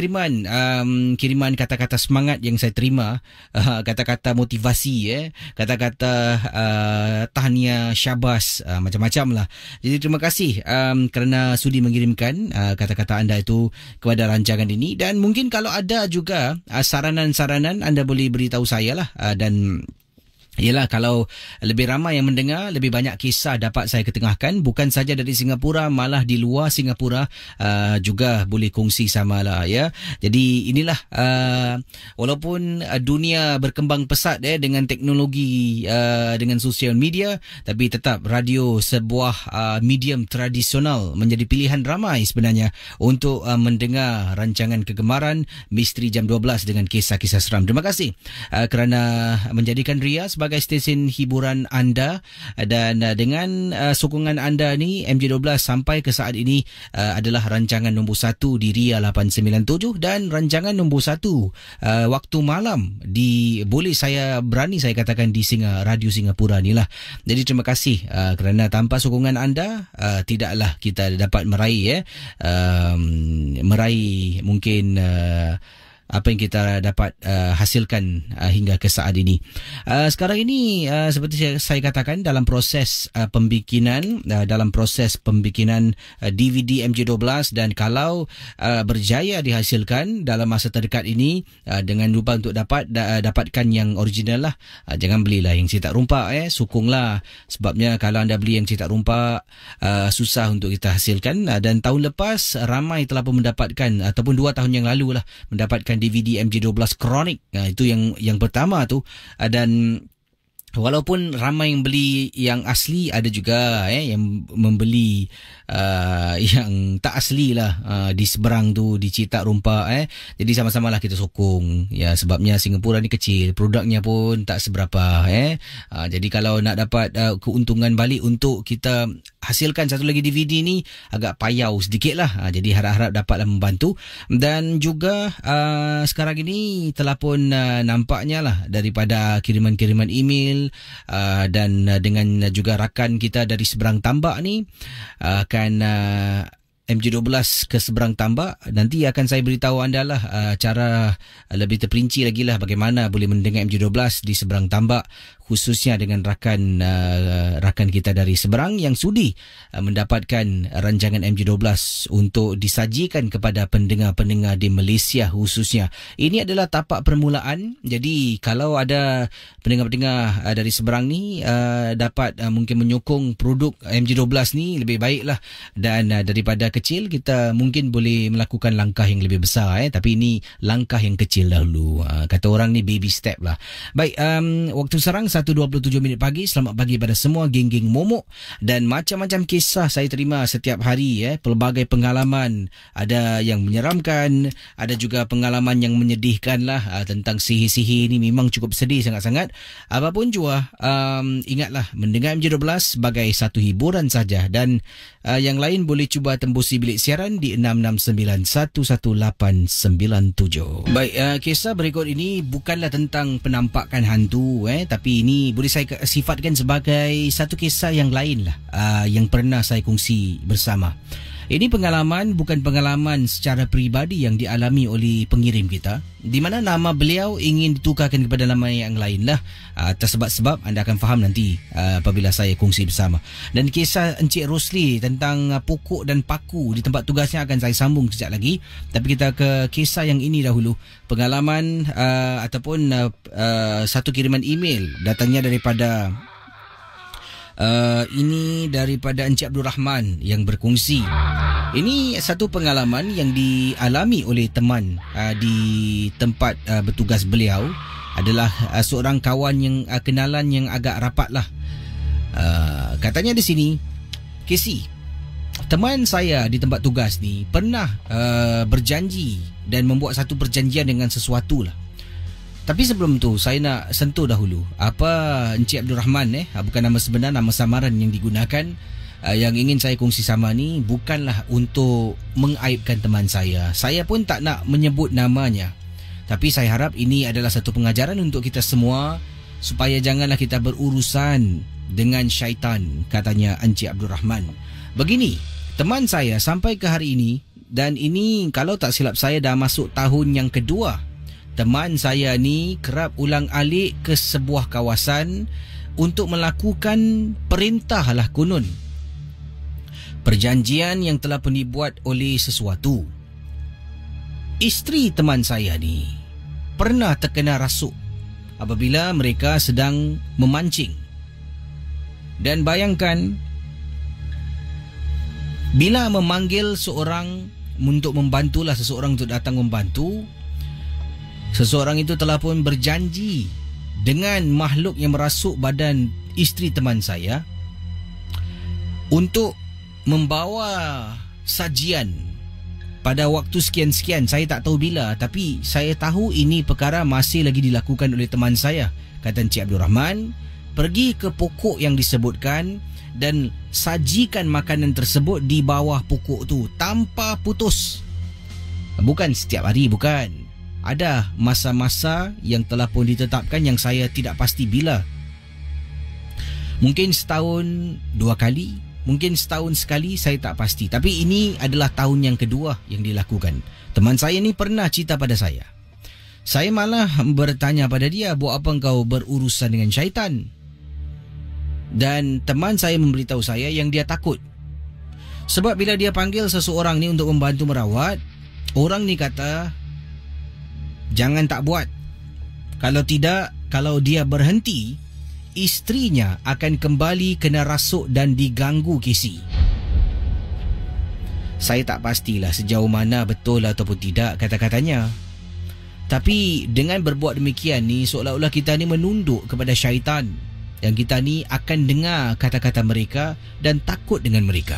kiriman kata-kata semangat yang saya terima, kata-kata motivasi, kata-kata tahniah, syabas, macam-macam lah. Jadi terima kasih kerana sudi mengirimkan kata-kata anda itu kepada rancangan ini. Dan mungkin kalau ada juga saranan-saranan, anda boleh beritahu saya lah. Dan Yelah, kalau lebih ramai yang mendengar, lebih banyak kisah dapat saya ketengahkan. Bukan saja dari Singapura, malah di luar Singapura juga boleh kongsi sama lah, ya. Jadi inilah, walaupun dunia berkembang pesat dengan teknologi, dengan sosial media, tapi tetap radio sebuah medium tradisional menjadi pilihan ramai sebenarnya untuk mendengar rancangan kegemaran Misteri Jam 12 dengan kisah-kisah seram. Terima kasih kerana menjadikan Ria sebagai sebagai stesen hiburan anda, dan dengan sokongan anda ni MJ12 sampai ke saat ini adalah rancangan nombor 1 di Ria 897 dan rancangan nombor 1 waktu malam di berani saya katakan di Radio Singapura ni lah. Jadi terima kasih kerana tanpa sokongan anda tidaklah kita dapat meraih mungkin apa yang kita dapat hasilkan hingga ke saat ini. Sekarang ini seperti saya katakan dalam proses pembikinan DVD MJ12, dan kalau berjaya dihasilkan dalam masa terdekat ini, dengan lupa untuk dapatkan yang original lah, jangan belilah yang cetak rumpak, sokonglah, sebabnya kalau anda beli yang cetak rumpak susah untuk kita hasilkan. Dan tahun lepas ramai telah pun mendapatkan, ataupun 2 tahun yang lalu lah, mendapatkan DVD MJ12 Chronic. Itu yang pertama tu. Dan walaupun ramai yang beli yang asli, ada juga yang membeli yang tak asli lah, di seberang tu dicetak rumpak. Jadi sama-sama lah kita sokong ya, sebabnya Singapura ni kecil, produknya pun tak seberapa. Jadi kalau nak dapat keuntungan balik untuk kita hasilkan satu lagi DVD ni agak payau sedikit lah. Jadi harap-harap dapatlah membantu. Dan juga sekarang ini telah pun nampaknya lah daripada kiriman-kiriman email dan dengan juga rakan kita dari seberang tambak ni, akan MJ12 ke seberang tambak. Nanti akan saya beritahu anda lah cara lebih terperinci lagi lah bagaimana boleh mendengar MJ12 di seberang tambak, khususnya dengan rakan kita dari seberang yang sudi mendapatkan rancangan MJ12 untuk disajikan kepada pendengar-pendengar di Malaysia khususnya. Ini adalah tapak permulaan. Jadi kalau ada pendengar-pendengar dari seberang ni dapat mungkin menyokong produk MJ12 ni, lebih baiklah. Dan daripada kecil kita mungkin boleh melakukan langkah yang lebih besar, tapi ini langkah yang kecil dahulu. Kata orang ni baby step lah. Baik, waktu sekarang 1.27 minit pagi. Selamat pagi pada semua geng-geng momok, dan macam-macam kisah saya terima setiap hari. Pelbagai pengalaman, ada yang menyeramkan, ada juga pengalaman yang menyedihkan lah. Tentang sihir-sihir ni memang cukup sedih sangat-sangat. Apapun jua, ingatlah mendengar MJ12 sebagai satu hiburan saja, dan yang lain boleh cuba tembusi bilik siaran di 669-11897. Baik, kisah berikut ini bukanlah tentang penampakan hantu, tapi ini boleh saya sifatkan sebagai satu kisah yang lain lah, yang pernah saya kongsi bersama. Ini pengalaman bukan pengalaman secara peribadi yang dialami oleh pengirim kita, di mana nama beliau ingin ditukarkan kepada nama yang lain lah. Atas sebab-sebab anda akan faham nanti apabila saya kongsi bersama. Dan kisah Encik Rosli tentang pokok dan paku di tempat tugasnya akan saya sambung sekejap lagi. Tapi kita ke kisah yang ini dahulu. Pengalaman ataupun satu kiriman email datangnya daripada ini daripada Encik Abdul Rahman yang berkongsi. Ini satu pengalaman yang dialami oleh teman di tempat bertugas beliau. Adalah seorang kawan yang kenalan yang agak rapat lah. Katanya di sini, Casey, teman saya di tempat tugas ni pernah berjanji dan membuat satu perjanjian dengan sesuatu lah. Tapi sebelum tu saya nak sentuh dahulu apa Encik Abdul Rahman bukan nama sebenar, nama samaran yang digunakan. Yang ingin saya kongsi sama ni bukanlah untuk mengaibkan teman saya. Saya pun tak nak menyebut namanya. Tapi saya harap ini adalah satu pengajaran untuk kita semua supaya janganlah kita berurusan dengan syaitan, katanya Encik Abdul Rahman. Begini, teman saya sampai ke hari ini, dan ini kalau tak silap saya dah masuk tahun yang kedua. Teman saya ni kerap ulang-alik ke sebuah kawasan untuk melakukan perintah lah konon. Perjanjian yang telah pun dibuat oleh sesuatu. Isteri teman saya ni pernah terkena rasuk apabila mereka sedang memancing. Dan bayangkan, bila memanggil seorang untuk membantulah seseorang untuk datang membantu, seseorang itu telah pun berjanji dengan makhluk yang merasuk badan isteri teman saya untuk membawa sajian pada waktu sekian-sekian, saya tak tahu bila, tapi saya tahu ini perkara masih lagi dilakukan oleh teman saya, kata Encik Abdul Rahman. Pergi ke pokok yang disebutkan dan sajikan makanan tersebut di bawah pokok tu tanpa putus. Bukan setiap hari, bukan. Ada masa-masa yang telah pun ditetapkan yang saya tidak pasti bila. Mungkin setahun 2 kali, mungkin setahun sekali, saya tak pasti. Tapi ini adalah tahun yang kedua yang dilakukan. Teman saya ni pernah cerita pada saya. Saya malah bertanya pada dia, buat apa engkau berurusan dengan syaitan? Dan teman saya memberitahu saya yang dia takut. Sebab bila dia panggil seseorang ni untuk membantu merawat, orang ni kata, jangan tak buat. Kalau tidak, kalau dia berhenti, isterinya akan kembali kena rasuk dan diganggu Casey. Saya tak pastilah sejauh mana betul ataupun tidak kata-katanya. Tapi dengan berbuat demikian ni, seolah-olah kita ni menunduk kepada syaitan. Dan kita ni akan dengar kata-kata mereka dan takut dengan mereka.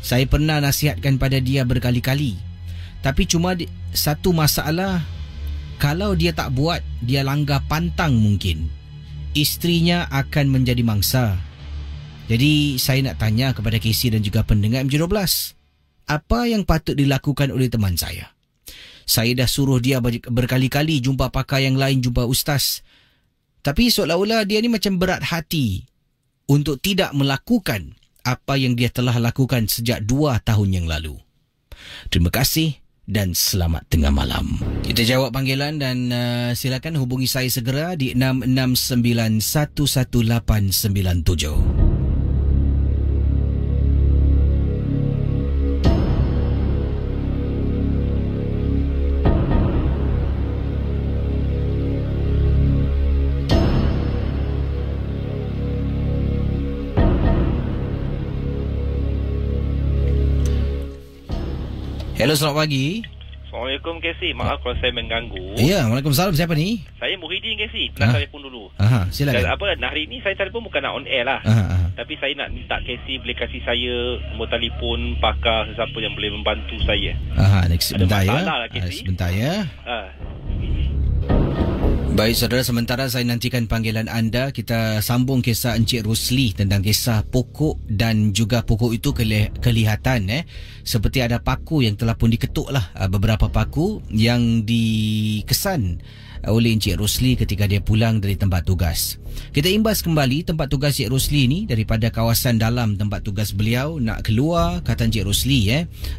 Saya pernah nasihatkan pada dia berkali-kali. Tapi cuma satu masalah, kalau dia tak buat, dia langgar pantang mungkin, isterinya akan menjadi mangsa. Jadi saya nak tanya kepada Casey dan juga pendengar MJ12, apa yang patut dilakukan oleh teman saya? Saya dah suruh dia berkali-kali jumpa pakar yang lain, jumpa ustaz. Tapi seolah-olah dia ni macam berat hati untuk tidak melakukan apa yang dia telah lakukan sejak 2 tahun yang lalu. Terima kasih dan selamat tengah malam. Kita jawab panggilan dan silakan hubungi saya segera di 669-11897. Hello, selamat pagi. Assalamualaikum Casey. Maaf kalau saya mengganggu. Ya, Waalaikumsalam. Siapa ni? Saya Muhyiddin Casey. Pernah telefon dulu. Silakan. Dan hari ni saya telefon bukan nak on air lah. Tapi saya nak minta Casey boleh kasih saya nombor telefon pakar sesiapa yang boleh membantu saya. Sebentar ya. Lah, sebentar ya. Baik saudara, sementara saya nantikan panggilan anda, kita sambung kisah Encik Rosli tentang kisah pokok dan juga pokok itu kelihatan seperti ada paku yang telah pun diketuk lah, beberapa paku yang dikesan oleh Encik Rosli ketika dia pulang dari tempat tugas. Kita imbas kembali tempat tugas Encik Rosli ni daripada kawasan dalam tempat tugas beliau. Nak keluar, kata Encik Rosli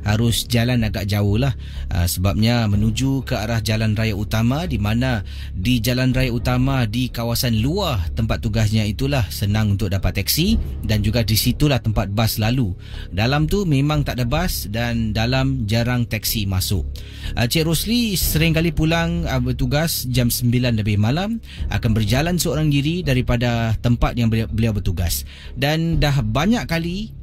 harus jalan agak jauh lah, sebabnya menuju ke arah jalan raya utama, di mana di jalan raya utama di kawasan luar tempat tugasnya itulah senang untuk dapat teksi dan juga di situlah tempat bas lalu. Dalam tu memang tak ada bas dan dalam jarang teksi masuk. Encik Rosli sering kali pulang bertugas jam 9 lebih malam, akan berjalan seorang diri daripada tempat yang beliau bertugas. Dan dah banyak kali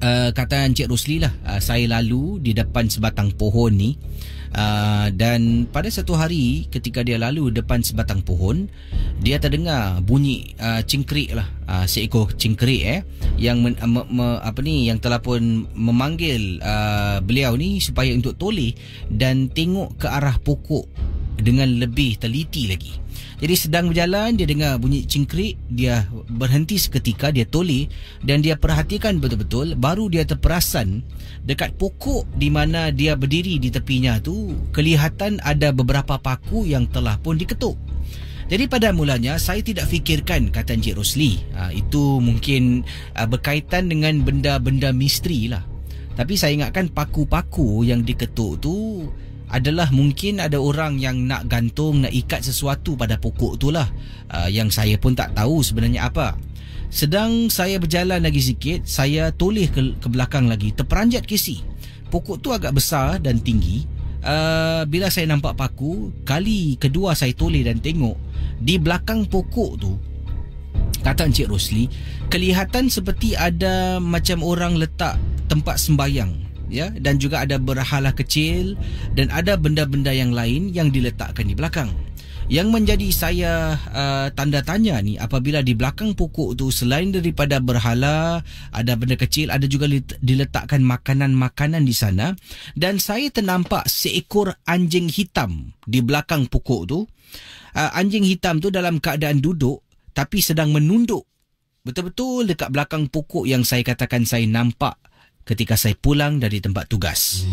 kata Encik Rosli lah, saya lalu di depan sebatang pohon ni, dan pada satu hari ketika dia lalu depan sebatang pohon, dia terdengar bunyi cingkrik lah, seekor cingkrik yang yang telah pun memanggil beliau ni supaya untuk toleh dan tengok ke arah pokok dengan lebih teliti lagi. Jadi sedang berjalan, dia dengar bunyi cingkrik, dia berhenti seketika, dia toleh dan dia perhatikan betul-betul, baru dia terperasan dekat pokok di mana dia berdiri di tepinya tu kelihatan ada beberapa paku yang telah pun diketuk. Jadi pada mulanya saya tidak fikirkan, kata Encik Rosli, itu mungkin berkaitan dengan benda-benda misteri lah. Tapi saya ingatkan paku-paku yang diketuk tu adalah mungkin ada orang yang nak gantung, nak ikat sesuatu pada pokok tu lah, yang saya pun tak tahu sebenarnya apa. Sedang saya berjalan lagi sikit, saya toleh ke belakang lagi, terperanjat Casey. Pokok tu agak besar dan tinggi. Bila saya nampak paku, kali kedua saya toleh dan tengok, di belakang pokok tu, kata Encik Rosli, kelihatan seperti ada macam orang letak tempat sembayang, dan juga ada berhala kecil dan ada benda-benda yang lain yang diletakkan di belakang. Yang menjadi saya tanda tanya ni, apabila di belakang pokok tu selain daripada berhala, ada benda kecil, ada juga diletakkan makanan-makanan di sana, dan saya ternampak seekor anjing hitam di belakang pokok tu. Anjing hitam tu dalam keadaan duduk tapi sedang menunduk betul-betul dekat belakang pokok yang saya katakan saya nampak ketika saya pulang dari tempat tugas.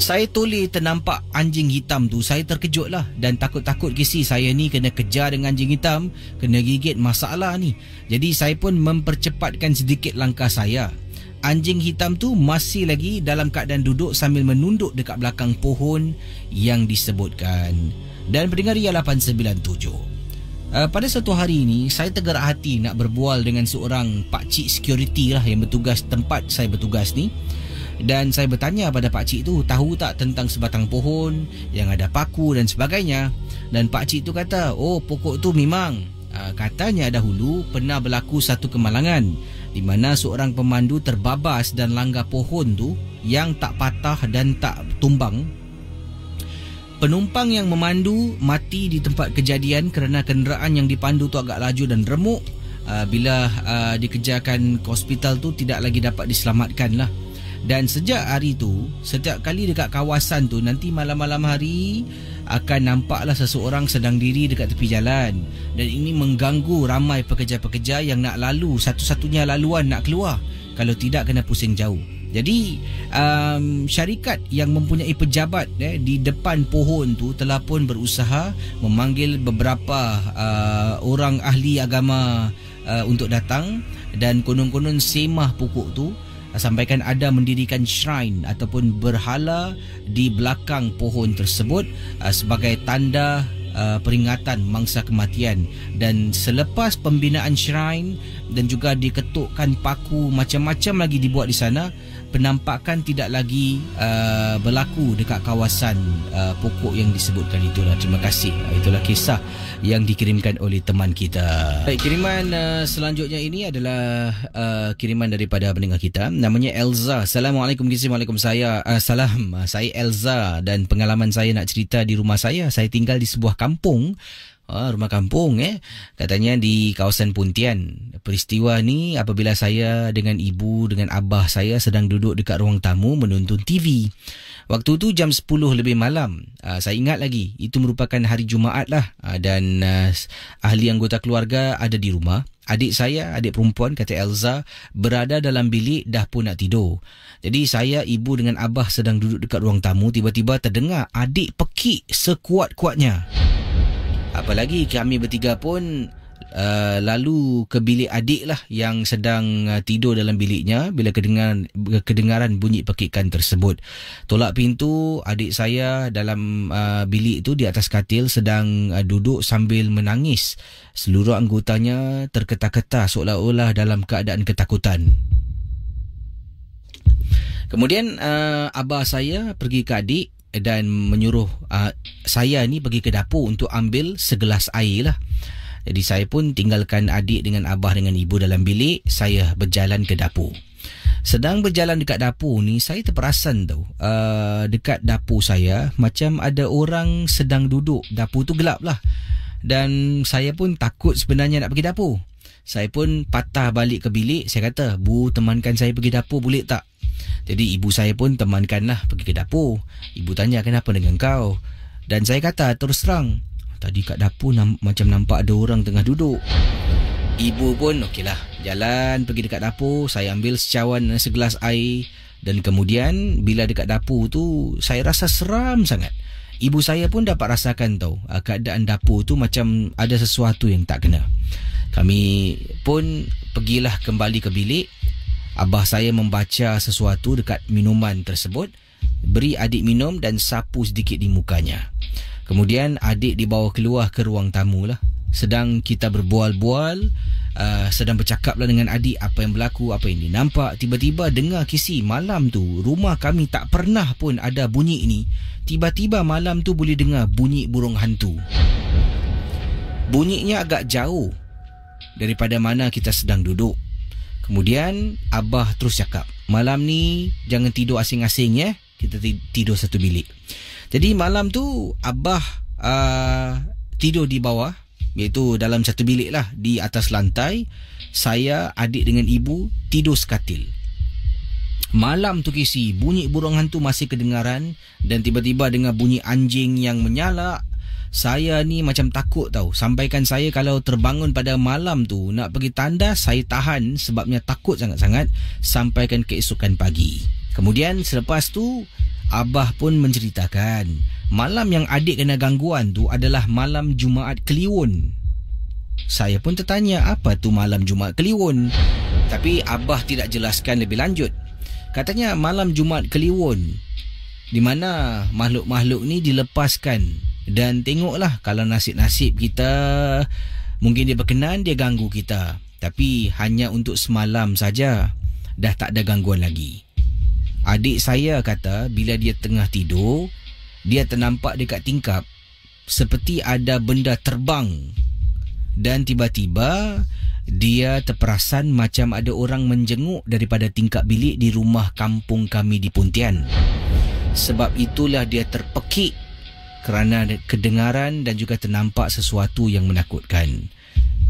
Saya toleh ternampak anjing hitam tu, saya terkejutlah dan takut-takut kisi saya ni kena kejar dengan anjing hitam, kena gigit, masalah ni. Jadi saya pun mempercepatkan sedikit langkah saya. Anjing hitam tu masih lagi dalam keadaan duduk sambil menunduk dekat belakang pohon yang disebutkan. Dan pendengar Ria 897. Pada satu hari ini, saya tergerak hati nak berbual dengan seorang pakcik security lah yang bertugas tempat saya bertugas ni. Dan saya bertanya pada pakcik tu, tahu tak tentang sebatang pohon yang ada paku dan sebagainya. Dan pakcik tu kata, oh pokok tu memang katanya dahulu pernah berlaku satu kemalangan di mana seorang pemandu terbabas dan langgar pohon tu yang tak patah dan tak tumbang. Penumpang yang memandu mati di tempat kejadian kerana kenderaan yang dipandu tu agak laju dan remuk. Bila dikejarkan ke hospital tu tidak lagi dapat diselamatkan lah. Dan sejak hari tu, setiap kali dekat kawasan tu, nanti malam-malam hari akan nampaklah seseorang sedang diri dekat tepi jalan. Dan ini mengganggu ramai pekerja-pekerja yang nak lalu, satu-satunya laluan nak keluar. Kalau tidak, kena pusing jauh. Jadi syarikat yang mempunyai pejabat di depan pohon tu telah pun berusaha memanggil beberapa orang ahli agama untuk datang, dan konon-konon semah pokok tu, sampaikan ada mendirikan shrine ataupun berhala di belakang pohon tersebut sebagai tanda peringatan mangsa kematian. Dan selepas pembinaan shrine dan juga diketukkan paku, macam-macam lagi dibuat di sana, penampakan tidak lagi berlaku dekat kawasan pokok yang disebutkan itulah. Terima kasih. Itulah kisah yang dikirimkan oleh teman kita. Baik, kiriman selanjutnya ini adalah kiriman daripada pendengar kita, namanya Elza. Assalamualaikum. Salam. Saya Elza dan pengalaman saya nak cerita di rumah saya. Saya tinggal di sebuah kampung. Rumah kampung katanya di kawasan Pontian. Peristiwa ni apabila saya dengan ibu dengan abah saya sedang duduk dekat ruang tamu menonton TV. Waktu tu jam 10 lebih malam. Saya ingat lagi, itu merupakan hari Jumaat lah, dan ahli anggota keluarga ada di rumah. Adik saya, adik perempuan, kata Elza, berada dalam bilik dah pun nak tidur. Jadi saya, ibu dengan abah sedang duduk dekat ruang tamu. Tiba-tiba terdengar adik pekik sekuat-kuatnya. Apalagi kami bertiga pun lalu ke bilik adik lah yang sedang tidur dalam biliknya bila kedengaran bunyi pekikan tersebut. Tolak pintu, adik saya dalam bilik tu di atas katil sedang duduk sambil menangis. Seluruh anggotanya terketar-ketar seolah-olah dalam keadaan ketakutan. Kemudian abah saya pergi ke adik dan menyuruh saya ni pergi ke dapur untuk ambil segelas air lah. Jadi saya pun tinggalkan adik dengan abah dengan ibu dalam bilik. Saya berjalan ke dapur. Sedang berjalan dekat dapur ni, saya terperasan tau, dekat dapur saya macam ada orang sedang duduk. Dapur tu gelap lah. Dan saya pun takut sebenarnya nak pergi dapur. Saya pun patah balik ke bilik. Saya kata, Bu, temankan saya pergi dapur boleh tak? Jadi ibu saya pun temankanlah pergi ke dapur. Ibu tanya, kenapa dengan kau? Dan saya kata, terus terang, tadi kat dapur macam nampak ada orang tengah duduk. Ibu pun okeylah, jalan pergi dekat dapur. Saya ambil segelas air. Dan kemudian bila dekat dapur tu, saya rasa seram sangat. Ibu saya pun dapat rasakan tau, keadaan dapur tu macam ada sesuatu yang tak kena. Kami pun pergilah kembali ke bilik. Abah saya membaca sesuatu dekat minuman tersebut, beri adik minum dan sapu sedikit di mukanya. Kemudian adik dibawa keluar ke ruang tamu lah. Sedang kita berbual-bual, sedang bercakap lah dengan adik apa yang berlaku, apa yang dinampak. Tiba-tiba dengar kisi malam tu rumah kami tak pernah pun ada bunyi ni. Tiba-tiba malam tu boleh dengar bunyi burung hantu. Bunyinya agak jauh daripada mana kita sedang duduk. Kemudian Abah terus cakap, malam ni jangan tidur asing-asing ya. Kita tidur satu bilik. Jadi malam tu Abah tidur di bawah, iaitu dalam satu bilik lah, di atas lantai. Saya, adik dengan ibu tidur sekatil. Malam tu Casey, bunyi burung hantu masih kedengaran dan tiba-tiba dengar bunyi anjing yang menyalak. Saya ni macam takut tau. Sampaikan saya kalau terbangun pada malam tu nak pergi tandas, saya tahan sebabnya takut sangat-sangat sampaikan keesokan pagi. Kemudian selepas tu Abah pun menceritakan malam yang adik kena gangguan tu adalah malam Jumaat Kliwon. Saya pun tertanya apa tu malam Jumaat Kliwon, tapi Abah tidak jelaskan lebih lanjut. Katanya malam Jumaat Kliwon di mana makhluk-makhluk ni dilepaskan. Dan tengoklah kalau nasib-nasib kita, mungkin dia berkenan, dia ganggu kita. Tapi hanya untuk semalam saja, dah tak ada gangguan lagi. Adik saya kata bila dia tengah tidur, dia ternampak dekat tingkap seperti ada benda terbang. Dan tiba-tiba dia terperasan macam ada orang menjenguk daripada tingkap bilik di rumah kampung kami di Pontian. Sebab itulah dia terpekik kerana kedengaran dan juga ternampak sesuatu yang menakutkan.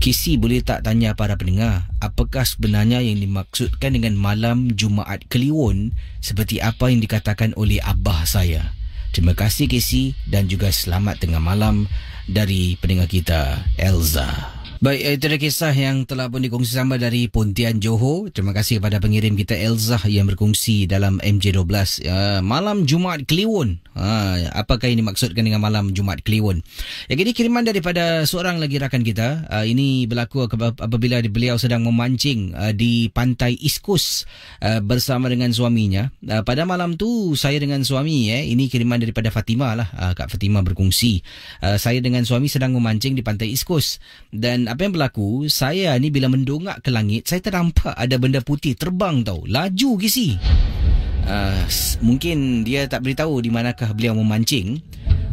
Casey boleh tak tanya para pendengar, apakah sebenarnya yang dimaksudkan dengan malam Jumaat Kliwon seperti apa yang dikatakan oleh Abah saya? Terima kasih Casey dan juga selamat tengah malam dari pendengar kita, Elza. Baik, itu adalah kisah yang telah pun dikongsi sama dari Pontian, Johor. Terima kasih kepada pengirim kita Elza yang berkongsi dalam MJ12 malam Jumaat Kliwon. Apakah ini dimaksudkan dengan malam Jumaat Kliwon? Yang ini kiriman daripada seorang lagi rakan kita. Ini berlaku apabila beliau sedang memancing di pantai East Coast bersama dengan suaminya. Pada malam tu saya dengan suami, ini kiriman daripada Fatimah lah. Kak Fatimah berkongsi, saya dengan suami sedang memancing di pantai East Coast. Dan apa yang berlaku, saya ni bila mendongak ke langit, saya ternampak ada benda putih terbang tau. Laju Casey. Mungkin dia tak beritahu di manakah beliau memancing.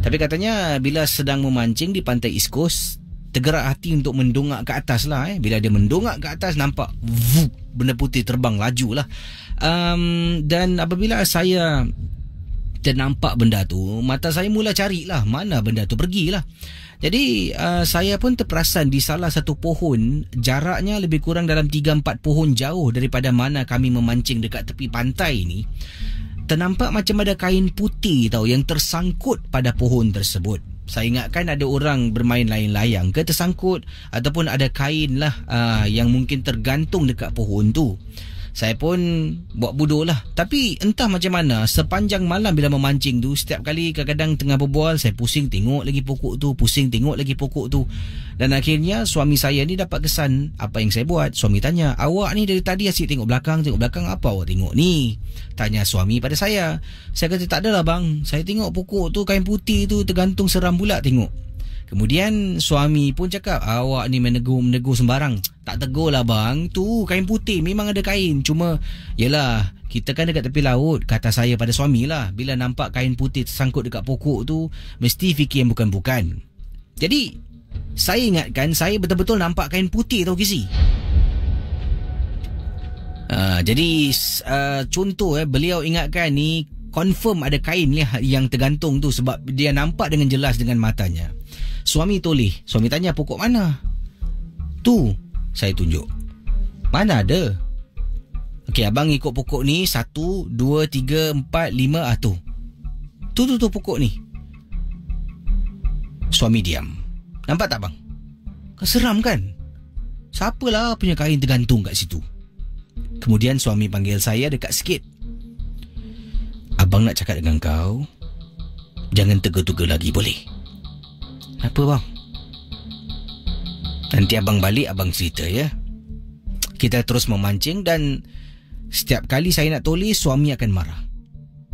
Tapi katanya bila sedang memancing di pantai East Coast, tergerak hati untuk mendongak ke atas lah. Bila dia mendongak ke atas, nampak benda putih terbang laju lah. Dan apabila saya ternampak benda tu, mata saya mula carilah mana benda tu pergilah. Jadi saya pun terperasan di salah satu pohon, jaraknya lebih kurang dalam 3-4 pohon jauh daripada mana kami memancing dekat tepi pantai ni. Ternampak macam ada kain putih tau yang tersangkut pada pohon tersebut. Saya ingatkan ada orang bermain layang-layang ke tersangkut, ataupun ada kain lah yang mungkin tergantung dekat pohon tu. Saya pun buat bodoh lah. Tapi entah macam mana, sepanjang malam bila memancing tu, setiap kali kadang-kadang tengah berbual, saya pusing tengok lagi pokok tu, pusing tengok lagi pokok tu. Dan akhirnya suami saya ni dapat kesan apa yang saya buat. Suami tanya, awak ni dari tadi asyik tengok belakang, apa awak tengok ni? Tanya suami pada saya. Saya kata, tak adalah bang, saya tengok pokok tu, kain putih tu tergantung seram pula tengok. Kemudian suami pun cakap, awak ni menegur sembarang. Tak tegur lah bang, tu kain putih, memang ada kain. Cuma, yelah, kita kan dekat tepi laut, kata saya pada suami lah. Bila nampak kain putih tersangkut dekat pokok tu, mesti fikir yang bukan-bukan. Jadi, saya ingatkan, saya betul-betul nampak kain putih tau Casey. Jadi, contoh beliau ingatkan ni, confirm ada kain yang tergantung tu sebab dia nampak dengan jelas dengan matanya. Suami toleh. Suami tanya, pokok mana? Tu. Saya tunjuk. Mana ada? Okey, abang ikut pokok ni 1, 2, 3, 4, 5 tu. Tu pokok ni. Suami diam. Nampak tak bang? Seram kan? Siapalah punya kain tergantung kat situ? Kemudian suami panggil saya dekat sikit. Abang nak cakap dengan kau, jangan tega-tega lagi boleh? Apa bang? Nanti abang balik, abang cerita ya. Kita terus memancing dan setiap kali saya nak toleh, suami akan marah.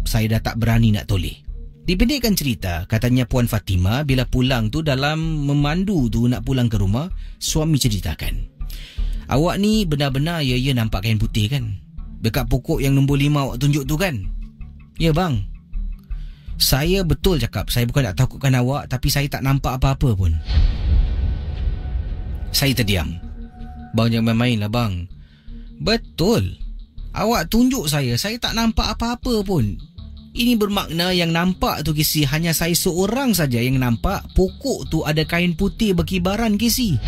Saya dah tak berani nak toleh. Dipendekkan cerita, katanya Puan Fatimah bila pulang tu, dalam memandu tu nak pulang ke rumah, suami ceritakan, awak ni benar-benar ya nampak kain putih kan? Dekat pokok yang nombor 5 awak tunjuk tu kan? Ya bang. Saya betul cakap, saya bukan nak takutkan awak, tapi saya tak nampak apa-apa pun. Saya terdiam. Bang jangan main-main lah bang. Betul. Awak tunjuk saya tak nampak apa-apa pun. Ini bermakna yang nampak tu Casey, hanya saya seorang saja yang nampak pokok tu ada kain putih berkibaran Casey.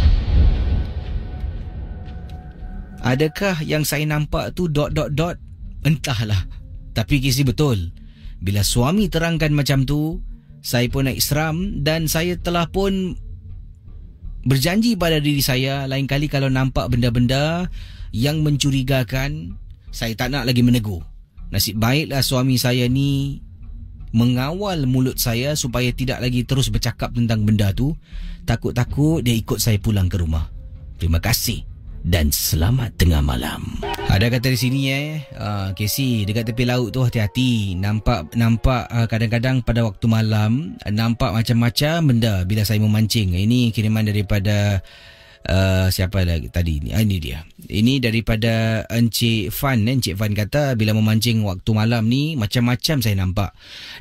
Adakah yang saya nampak tu ... Entahlah. Tapi Casey betul. Bila suami terangkan macam tu, saya pun naik seram dan saya telah pun berjanji pada diri saya, lain kali kalau nampak benda-benda yang mencurigakan, saya tak nak lagi menegur. Nasib baiklah suami saya ni mengawal mulut saya supaya tidak lagi terus bercakap tentang benda tu. Takut-takut dia ikut saya pulang ke rumah. Terima kasih dan selamat tengah malam. Ada kata di sini Casey, dekat tepi laut tu hati-hati. Nampak kadang-kadang pada waktu malam nampak macam-macam benda bila saya memancing. Ini kiriman daripada siapa lagi tadi ni? Ini dia. Ini daripada Encik Fan. Encik Fan kata bila memancing waktu malam ni macam-macam saya nampak.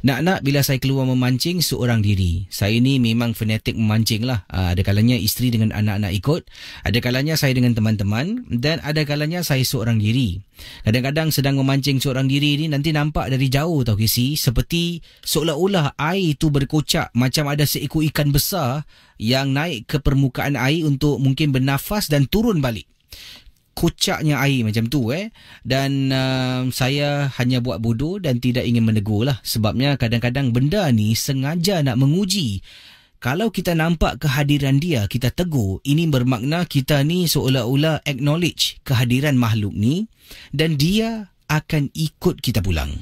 Nak bila saya keluar memancing seorang diri. Saya ni memang fanatik memancing lah. Ada kalanya isteri dengan anak-anak ikut, ada kalanya saya dengan teman-teman, dan ada kalanya saya seorang diri. Kadang-kadang sedang memancing seorang diri ni nanti nampak dari jauh tau Casey, seperti seolah-olah air tu berkocak, macam ada seekor ikan besar yang naik ke permukaan air untuk mungkin bernafas dan turun balik. Kocaknya air macam tu Dan saya hanya buat bodoh dan tidak ingin menegur lah. Sebabnya kadang-kadang benda ni sengaja nak menguji. Kalau kita nampak kehadiran dia, kita tegur, ini bermakna kita ni seolah-olah acknowledge kehadiran makhluk ni dan dia akan ikut kita pulang.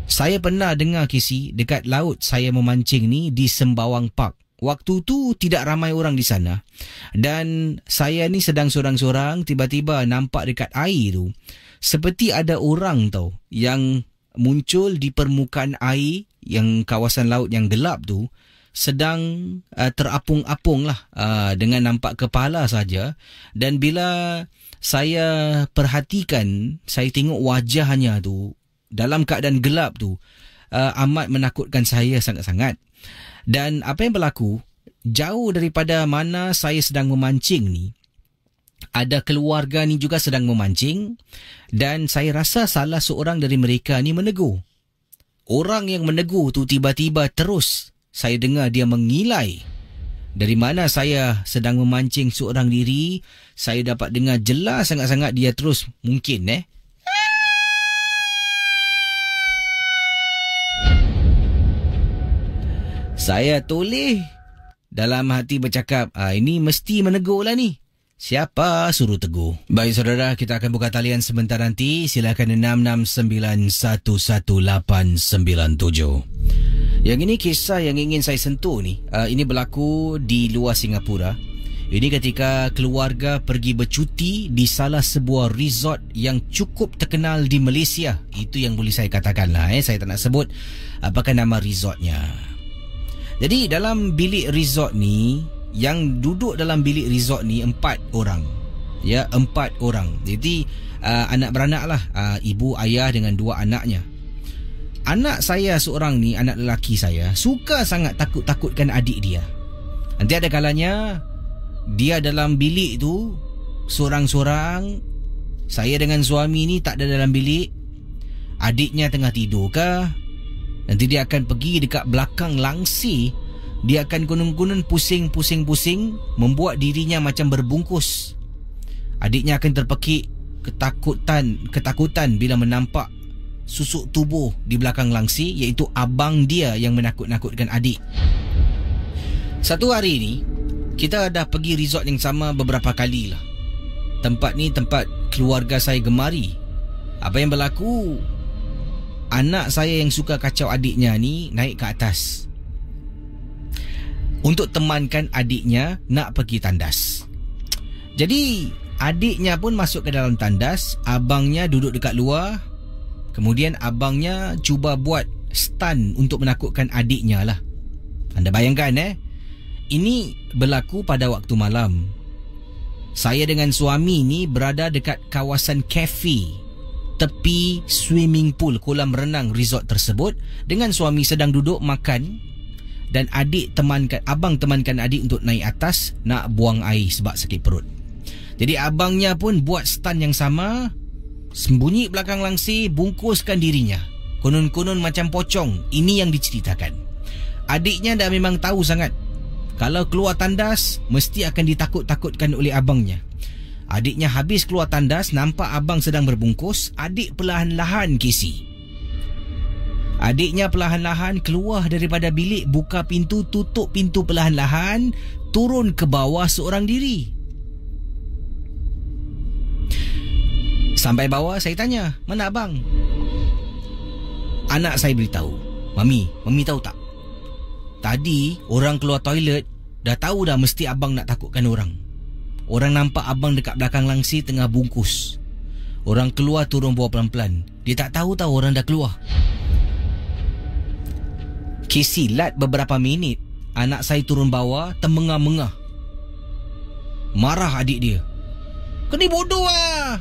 Saya pernah dengar Casey, dekat laut saya memancing ni di Sembawang Park. Waktu tu tidak ramai orang di sana. Dan saya ni sedang sorang-sorang, tiba-tiba nampak dekat air tu seperti ada orang tau yang muncul di permukaan air, yang kawasan laut yang gelap tu, sedang terapung-apung lah dengan nampak kepala saja. Dan bila saya perhatikan, saya tengok wajahnya tu dalam keadaan gelap tu, amat menakutkan saya sangat-sangat. Dan apa yang berlaku, jauh daripada mana saya sedang memancing ni, ada keluarga ni juga sedang memancing, dan saya rasa salah seorang dari mereka ni menegur. Orang yang menegur tu tiba-tiba terus saya dengar dia mengilai. Dari mana saya sedang memancing seorang diri, saya dapat dengar jelas sangat-sangat dia terus mungkin Saya toleh dalam hati bercakap, ini mesti menegur lah ni. Siapa suruh tegur? Baik saudara, kita akan buka talian sebentar nanti. Silakan 66911897. Yang ini kisah yang ingin saya sentuh ni. Ini berlaku di luar Singapura. Ini ketika keluarga pergi bercuti di salah sebuah resort yang cukup terkenal di Malaysia. Itu yang boleh saya katakan lah. Saya tak nak sebut apakah nama resortnya. Jadi dalam bilik resort ni, yang duduk dalam bilik resort ni 4 orang. Ya, 4 orang. Jadi anak beranak lah, ibu, ayah dengan 2 anaknya. Anak saya seorang ni, anak lelaki saya, suka sangat takut-takutkan adik dia. Nanti ada kalanya dia dalam bilik tu sorang-sorang, saya dengan suami ni tak ada dalam bilik, adiknya tengah tidur kah, nanti dia akan pergi dekat belakang langsir. Dia akan kunun-kunun pusing-pusing-pusing, membuat dirinya macam berbungkus. Adiknya akan terpekik ketakutan bila menampak susuk tubuh di belakang langsir, iaitu abang dia yang menakut-nakutkan adik. Satu hari ni, kita dah pergi resort yang sama beberapa kali lah. Tempat ni tempat keluarga saya gemari. Apa yang berlaku, anak saya yang suka kacau adiknya ni naik ke atas untuk temankan adiknya nak pergi tandas. Jadi adiknya pun masuk ke dalam tandas, abangnya duduk dekat luar. Kemudian abangnya cuba buat stun untuk menakutkan adiknya lah. Anda bayangkan ini berlaku pada waktu malam. Saya dengan suami ni berada dekat kawasan kafe tepi swimming pool, kolam renang resort tersebut, dengan suami sedang duduk makan, dan abang temankan adik untuk naik atas nak buang air sebab sakit perut. Jadi abangnya pun buat stand yang sama, sembunyi belakang langsir, bungkuskan dirinya. Konon-konon macam pocong. Ini yang diceritakan. Adiknya dah memang tahu sangat, kalau keluar tandas mesti akan ditakut-takutkan oleh abangnya. Adiknya habis keluar tandas, nampak abang sedang berbungkus. Adik perlahan-lahan Casey. Adiknya perlahan-lahan keluar daripada bilik, buka pintu, tutup pintu perlahan-lahan, turun ke bawah seorang diri. Sampai bawah saya tanya, mana abang? Anak saya beritahu, Mami tahu tak? Tadi orang keluar toilet, dah tahu dah mesti abang nak takutkan orang. Orang nampak abang dekat belakang langsir tengah bungkus. Orang keluar turun bawah pelan-pelan. Dia tak tahu orang dah keluar. Kisilat beberapa minit, anak saya turun bawah, termengah-mengah. Marah adik dia. Kau ni bodoh lah.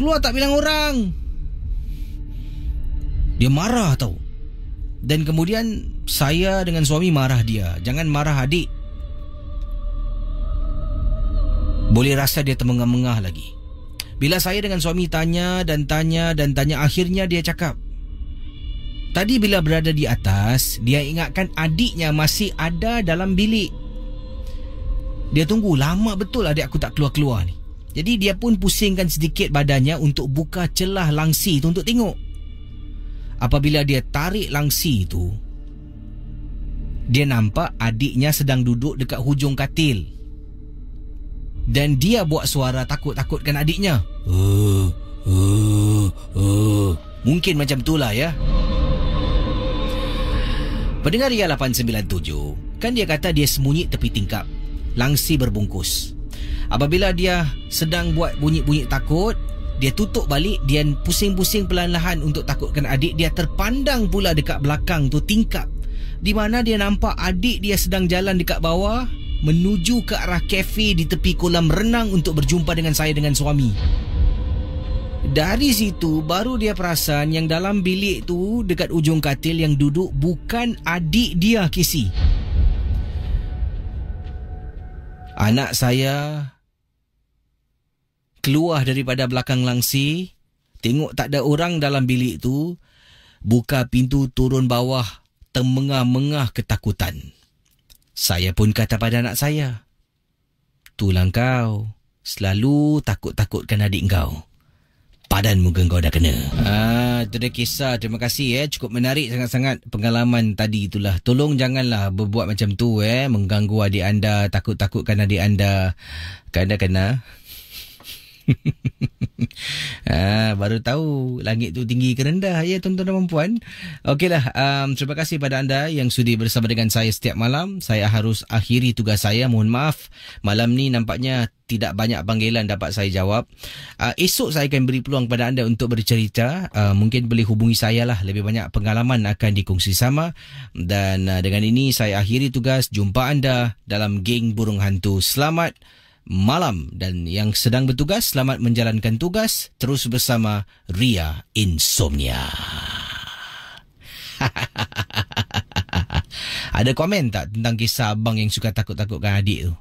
Keluar tak bilang orang. Dia marah tau. Dan kemudian saya dengan suami marah dia. Jangan marah adik. Boleh rasa dia termengah-mengah lagi. Bila saya dengan suami tanya, akhirnya dia cakap, tadi bila berada di atas, dia ingatkan adiknya masih ada dalam bilik. Dia tunggu lama betul adik aku tak keluar-keluar ni. Jadi dia pun pusingkan sedikit badannya untuk buka celah langsir tu untuk tengok. Apabila dia tarik langsir tu, dia nampak adiknya sedang duduk dekat hujung katil. Dan dia buat suara takut-takutkan adiknya. Mungkin macam itulah ya. Pendengar Ria 897, kan dia kata dia sembunyi tepi tingkap, langsir berbungkus. Apabila dia sedang buat bunyi-bunyi takut, dia tutup balik, dia pusing-pusing perlahan-lahan untuk takutkan adik. Dia terpandang pula dekat belakang tu tingkap, di mana dia nampak adik dia sedang jalan dekat bawah menuju ke arah kafe di tepi kolam renang untuk berjumpa dengan saya dengan suami. Dari situ baru dia perasan yang dalam bilik tu dekat ujung katil yang duduk bukan adik dia, Casey. Anak saya keluar daripada belakang langsir, tengok tak ada orang dalam bilik tu, buka pintu turun bawah, termengah-mengah ketakutan. Saya pun kata pada anak saya, itulah kau, selalu takut-takutkan adik kau. Padan muka kau dah kena. Itu dia kisah. Terima kasih cukup menarik sangat-sangat pengalaman tadi itulah. Tolong janganlah berbuat macam tu mengganggu adik anda, takut-takutkan adik anda. Kena. Baru tahu langit tu tinggi ke rendah ya tuan-tuan dan puan-puan. Okeylah, terima kasih pada anda yang sudi bersama dengan saya setiap malam. Saya harus akhiri tugas saya, mohon maaf. Malam ni nampaknya tidak banyak panggilan dapat saya jawab. Esok saya akan beri peluang pada anda untuk bercerita. Mungkin boleh hubungi saya lah, lebih banyak pengalaman akan dikongsi sama. Dan dengan ini saya akhiri tugas. Jumpa anda dalam Geng Burung Hantu. Selamat malam, dan yang sedang bertugas selamat menjalankan tugas. Terus bersama Ria Insomnia. Ada komen tak tentang kisah abang yang suka takut-takutkan adik tu?